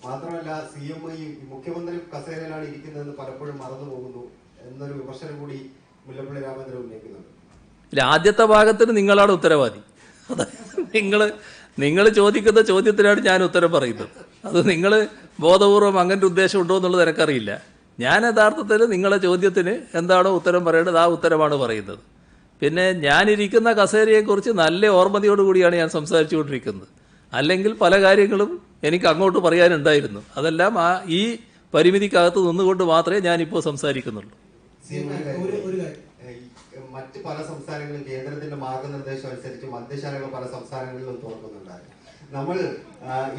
മാത്രമല്ല CM ഈ മുഖ്യമന്ത്രി കസേരയിലാണ് ഇരിക്കുന്നതെന്ന് പലപ്പോഴും മറന്നു പോകുന്നു എന്നൊരു വിമർശനം കൂടി മുല്ലപ്പള്ളി രാമചന്ദ്രൻ ഉന്നയിക്കുന്നുണ്ട്. ഇല്ല, ആദ്യത്തെ ഭാഗത്തിന് നിങ്ങളാണ് ഉത്തരവാദി. നിങ്ങൾ ചോദിക്കുന്ന ചോദ്യത്തിനാണ് ഞാൻ ഉത്തരം പറയുന്നത്. അത് നിങ്ങൾ ബോധപൂർവം അങ്ങനെ ഉദ്ദേശം ഉണ്ടോ എന്നുള്ളത് എനിക്കറിയില്ല. ഞാൻ യഥാർത്ഥത്തിൽ നിങ്ങളുടെ ചോദ്യത്തിന് എന്താണോ ഉത്തരം പറയേണ്ടത് ആ ഉത്തരമാണ് പറയുന്നത്. പിന്നെ ഞാനിരിക്കുന്ന കസേരയെക്കുറിച്ച് നല്ല ഓർമ്മതയോടുകൂടിയാണ് ഞാൻ സംസാരിച്ചുകൊണ്ടിരിക്കുന്നത്. അല്ലെങ്കിൽ പല കാര്യങ്ങളും എനിക്ക് അങ്ങോട്ട് പറയാനുണ്ടായിരുന്നു. അതെല്ലാം ഈ പരിമിതിക്കകത്ത് നിന്നുകൊണ്ട് മാത്രമേ ഞാനിപ്പോൾ സംസാരിക്കുന്നുള്ളൂ. മറ്റ് പല സംസ്ഥാനങ്ങളിലും കേന്ദ്രത്തിന്റെ മാർഗനിർദ്ദേശം അനുസരിച്ച് മദ്യശാലകൾ പല സംസ്ഥാനങ്ങളിലും തുറക്കുന്നുണ്ടായിരുന്നു. നമ്മൾ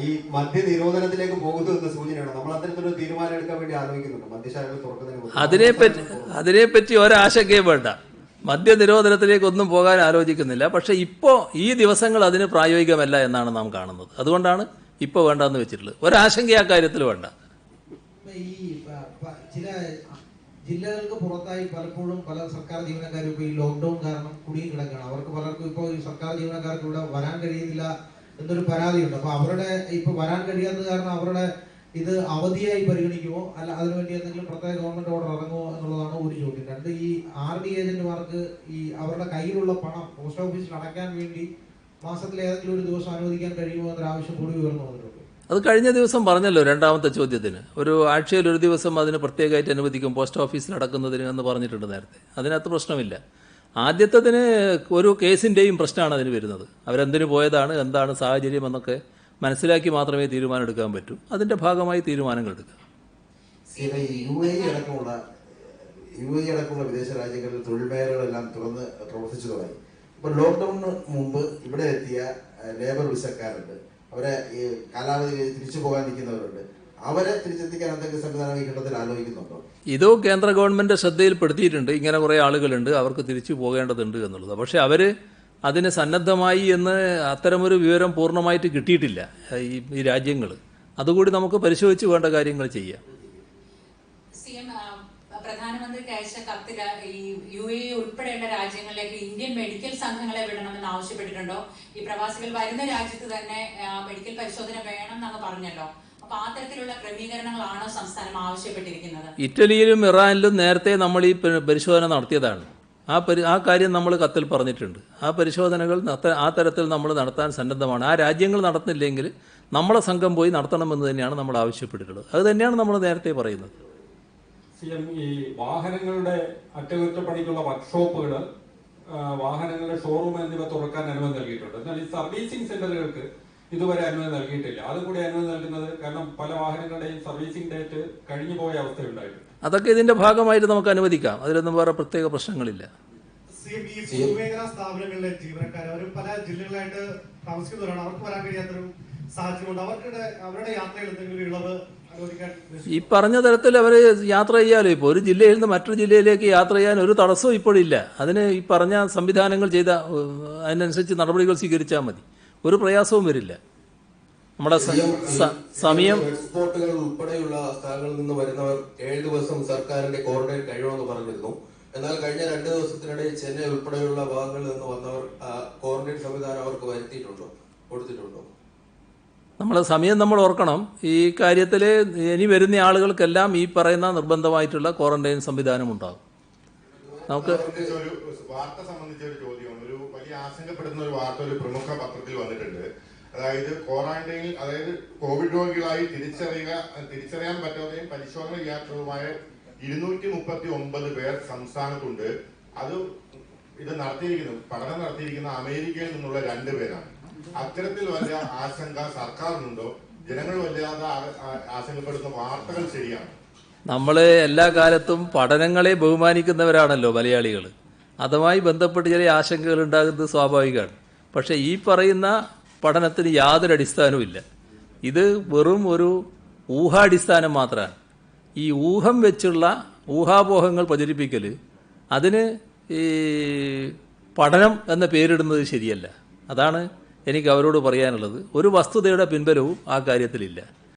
ഈ മദ്യ നിരോധനത്തിലേക്ക് പോകുന്നു എന്ന സൂചനയാണ്. നമ്മൾ അത്തരത്തിലൊരു തീരുമാനം എടുക്കാൻ വേണ്ടി ആലോചിക്കുന്നുണ്ട് മദ്യശാലകൾ തുറക്കുന്നതിന്. അതിനെപ്പറ്റി ഒരാശങ്കയും വേണ്ട. മദ്യനിരോധനത്തിലേക്കൊന്നും പോകാൻ ആലോചിക്കുന്നില്ല. പക്ഷേ ഇപ്പോൾ ഈ ദിവസങ്ങൾ അതിന് പ്രായോഗികമല്ല എന്നാണ് നാം കാണുന്നത്. അതുകൊണ്ടാണ് ഇപ്പോൾ വേണ്ടെന്ന് വെച്ചിട്ടുള്ളത്. ഒരാശങ്ക ആ കാര്യത്തിൽ വേണ്ട. ചില ജില്ലകൾക്ക് പുറത്തായി പലപ്പോഴും പല സർക്കാർ ജീവനക്കാരും ഇപ്പോൾ ഈ ലോക്ക്ഡൌൺ കാരണം കുടുങ്ങി കിടക്കുകയാണ്. അവർക്ക് പലർക്കും ഇപ്പോൾ ഈ സർക്കാർ ജീവനക്കാർക്ക് ഇവിടെ വരാൻ കഴിയുന്നില്ല എന്നൊരു പരാതിയുണ്ട്. അപ്പോൾ അവരുടെ ഇപ്പോൾ വരാൻ കഴിയാത്തത് കാരണം അവരുടെ ഇത് അവധിയായി പരിഗണിക്കുമോ അല്ല അതിനുവേണ്ടി എന്തെങ്കിലും പ്രത്യേക ഗവൺമെന്റ് ഓർഡർ ഇറങ്ങുമോ എന്നുള്ളതാണ് ഒരു ചോദ്യം. രണ്ട്, ഈ RD ഏജന്റുമാർക്ക് ഈ അവരുടെ കയ്യിലുള്ള പണം പോസ്റ്റ് ഓഫീസിൽ അടയ്ക്കാൻ വേണ്ടി മാസത്തിൽ ഏതെങ്കിലും ഒരു ദിവസം അനുവദിക്കാൻ കഴിയുമോ എന്നൊരു ആവശ്യം കൂടി ഉയർന്നു വന്നിട്ടുണ്ട്. അത് കഴിഞ്ഞ ദിവസം പറഞ്ഞല്ലോ രണ്ടാമത്തെ ചോദ്യത്തിന്. ഒരു ആഴ്ചയിൽ ഒരു ദിവസം അതിന് പ്രത്യേകമായിട്ട് അനുവദിക്കും പോസ്റ്റ് ഓഫീസിൽ അടക്കുന്നതിന് എന്ന് പറഞ്ഞിട്ടുണ്ട് നേരത്തെ. അതിനകത്ത് പ്രശ്നമില്ല. ആദ്യത്തതിന് ഒരു കേസിൻ്റെയും പ്രശ്നമാണ് അതിന് വരുന്നത്. അവരെന്തിനു പോയതാണ്, എന്താണ് സാഹചര്യം എന്നൊക്കെ മനസ്സിലാക്കി മാത്രമേ തീരുമാനം എടുക്കാൻ പറ്റൂ. അതിൻ്റെ ഭാഗമായി തീരുമാനങ്ങൾ എടുക്കാം. UAE അടക്കമുള്ള വിദേശ രാജ്യങ്ങളിൽ തൊഴിൽ മേഖലകളെല്ലാം തുറന്ന് പ്രവർത്തിച്ചു തുടങ്ങി. ഇപ്പോൾ ലോക്ക്ഡൌണിന് മുമ്പ് ഇവിടെ എത്തിയ ലേബർ വിസക്കാരുണ്ട്, അവരെ ഈ കാലാവധി തിരിച്ചു പോകാൻ നിൽക്കുന്നവരുണ്ട്. അവരെ തിരിച്ചെത്തിക്കാൻ എന്തെങ്കിലും സംവിധാനം ഈ ഘട്ടത്തിൽ ആലോചിക്കുന്നുണ്ടോ? ഇതോ കേന്ദ്ര ഗവൺമെൻറ് ശ്രദ്ധയിൽപ്പെടുത്തിയിട്ടുണ്ട്. ഇങ്ങനെ കുറേ ആളുകളുണ്ട്, അവർക്ക് തിരിച്ചു പോകേണ്ടതുണ്ട് എന്നുള്ളത്. പക്ഷേ അവർ അതിന് സന്നദ്ധമായി എന്ന് അത്തരമൊരു വിവരം പൂർണ്ണമായിട്ട് കിട്ടിയിട്ടില്ല ഈ രാജ്യങ്ങൾ. അതുകൂടി നമുക്ക് പരിശോധിച്ച് വേണ്ട കാര്യങ്ങൾ ചെയ്യാം. പ്രധാനമന്ത്രിക്ക് അയച്ച കത്തിൽ ഉൾപ്പെടെയുള്ള രാജ്യങ്ങളിലേക്ക് ഇന്ത്യൻ മെഡിക്കൽ സംഘങ്ങളെ വിടണമെന്ന് ആവശ്യപ്പെട്ടിട്ടുണ്ടോ? ഈ പ്രവാസികൾ വരുന്ന രാജ്യത്ത് തന്നെ മെഡിക്കൽ പരിശോധന വേണം എന്നങ്ങ് പറഞ്ഞല്ലോ. അപ്പൊ ആ തരത്തിലുള്ള ക്രമീകരണങ്ങളാണോ സംസ്ഥാനം ആവശ്യപ്പെട്ടിരിക്കുന്നത്? ഇറ്റലിയിലും ഇറാനിലും നേരത്തെ നമ്മൾ ഈ പരിശോധന നടത്തിയതാണ്. ആ കാര്യം നമ്മൾ കത്തിൽ പറഞ്ഞിട്ടുണ്ട്. ആ പരിശോധനകൾ ആ തരത്തിൽ നമ്മൾ നടത്താൻ സന്നദ്ധമാണ്. ആ രാജ്യങ്ങൾ നടത്തുന്നില്ലെങ്കിൽ നമ്മളെ സംഘം പോയി നടത്തണമെന്ന് തന്നെയാണ് നമ്മൾ ആവശ്യപ്പെട്ടിട്ടുള്ളത്. അത് തന്നെയാണ് നമ്മൾ നേരത്തെ പറയുന്നത്. CM, ഈ വാഹനങ്ങളുടെ അറ്റകുറ്റപ്പണിക്കുള്ള വർക്ക്ഷോപ്പുകൾ, വാഹനങ്ങളുടെ ഷോറൂം എന്നിവ തുറക്കാൻ അനുമതി നൽകിയിട്ടുണ്ട്. എന്നാൽ ഈ സർവീസിംഗ് സെന്ററുകൾക്ക് ഇതുവരെ അനുമതി നൽകിയിട്ടില്ല. അതും കൂടി അനുമതി നൽകുന്നത് കാരണം പല വാഹനങ്ങളുടെയും സർവീസിംഗ് ഡേറ്റ് കഴിഞ്ഞു പോയ അവസ്ഥയുണ്ടായിട്ടുണ്ട്. അതൊക്കെ ഇതിന്റെ ഭാഗമായിട്ട് നമുക്ക് അനുവദിക്കാം. അതിലൊന്നും വേറെ പ്രത്യേക പ്രശ്നങ്ങളില്ല. ഈ പൊതുമേഖലാ സ്ഥാപനങ്ങളിലെ ജീവനക്കാർ അവർ പല ജില്ലകളായിട്ട് താമസിക്കുന്നവരാണ്. അവർക്ക് വരാൻ കഴിയാത്തൊരു സാഹചര്യമുണ്ട്. അവരുടെ യാത്രയിൽ എന്തെങ്കിലും ഇളവ് അനുവദിക്കാൻ ഈ പറഞ്ഞ തരത്തിൽ അവർ യാത്ര ചെയ്യാമല്ലോ. ഇപ്പോൾ ഒരു ജില്ലയിൽ നിന്ന് മറ്റൊരു ജില്ലയിലേക്ക് യാത്ര ചെയ്യാൻ ഒരു തടസ്സവും ഇപ്പോഴില്ല. അതിന് ഈ പറഞ്ഞ സംവിധാനങ്ങൾ ചെയ്ത അതിനനുസരിച്ച് നടപടികൾ സ്വീകരിച്ചാൽ മതി. ഒരു പ്രയാസവും വരില്ല. നമ്മുടെ സമയം എക്സ്പോർട്ടുകൾ ഉൾപ്പെടെയുള്ള സ്ഥലങ്ങളിൽ നിന്ന് വരുന്നവർ 7 ദിവസം സർക്കാരിന്റെ ക്വാറന്റൈൻ കഴിയണമെന്ന് പറഞ്ഞിരുന്നു. എന്നാൽ കഴിഞ്ഞ 2 ദിവസത്തിനിടെ ചെന്നൈ ഉൾപ്പെടെയുള്ള ഭാഗങ്ങളിൽ നിന്ന് വന്നവർ ക്വാറന്റൈൻ സംവിധാനം അവർക്ക് കൊടുത്തിട്ടുണ്ടോ? നമ്മളെ സമയം നമ്മൾ ഓർക്കണം. ഈ കാര്യത്തിൽ ഇനി വരുന്ന ആളുകൾക്കെല്ലാം ഈ പറയുന്ന നിർബന്ധമായിട്ടുള്ള ക്വാറന്റൈൻ സംവിധാനം ഉണ്ടാകും. നമുക്ക് ഒരു വാർത്ത സംബന്ധിച്ച ഒരു ചോദ്യമാണ്. ഒരു വലിയ ആശങ്കപ്പെടുന്ന ഒരു വാർത്ത ഒരു പ്രമുഖ പത്രത്തിൽ വന്നിട്ടുണ്ട്. അതായത് ക്വാറന്റൈനിൽ, അതായത് കോവിഡ് രോഗികളായി തിരിച്ചറിയാൻ പറ്റാതെയും പരിശോധന ചെയ്യാത്തതുമായ 239 പേർ സംസ്ഥാനത്തുണ്ട്. ഇത് പഠനം നടത്തിയിരിക്കുന്ന അമേരിക്കയിൽ നിന്നുള്ള 2 പേരാണ്. അത്തരത്തിൽ വലിയ ആശങ്ക സർക്കാരിനുണ്ടോ? ജനങ്ങൾ വല്ലാതെ ആശങ്കപ്പെടുന്ന വാർത്തകൾ ശരിയാണ്? നമ്മൾ എല്ലാ കാലത്തും പഠനങ്ങളെ ബഹുമാനിക്കുന്നവരാണല്ലോ മലയാളികൾ. അതുമായി ബന്ധപ്പെട്ട് ചില ആശങ്കകൾ ഉണ്ടാകുന്നത് സ്വാഭാവികമാണ്. പക്ഷേ ഈ പറയുന്ന പഠനത്തിന് യാതൊരു അടിസ്ഥാനവുമില്ല. ഇത് വെറും ഒരു ഊഹാടിസ്ഥാനം മാത്രമാണ്. ഈ ഊഹം വെച്ചുള്ള ഊഹാപോഹങ്ങൾ പ്രചരിപ്പിക്കൽ, അതിന് ഈ പഠനം എന്ന പേരിടുന്നത് ശരിയല്ല. അതാണ് എനിക്ക് അവരോട് പറയാനുള്ളത്. ഒരു വസ്തുതയുടെ പിൻബലവും ആ കാര്യത്തിലില്ല.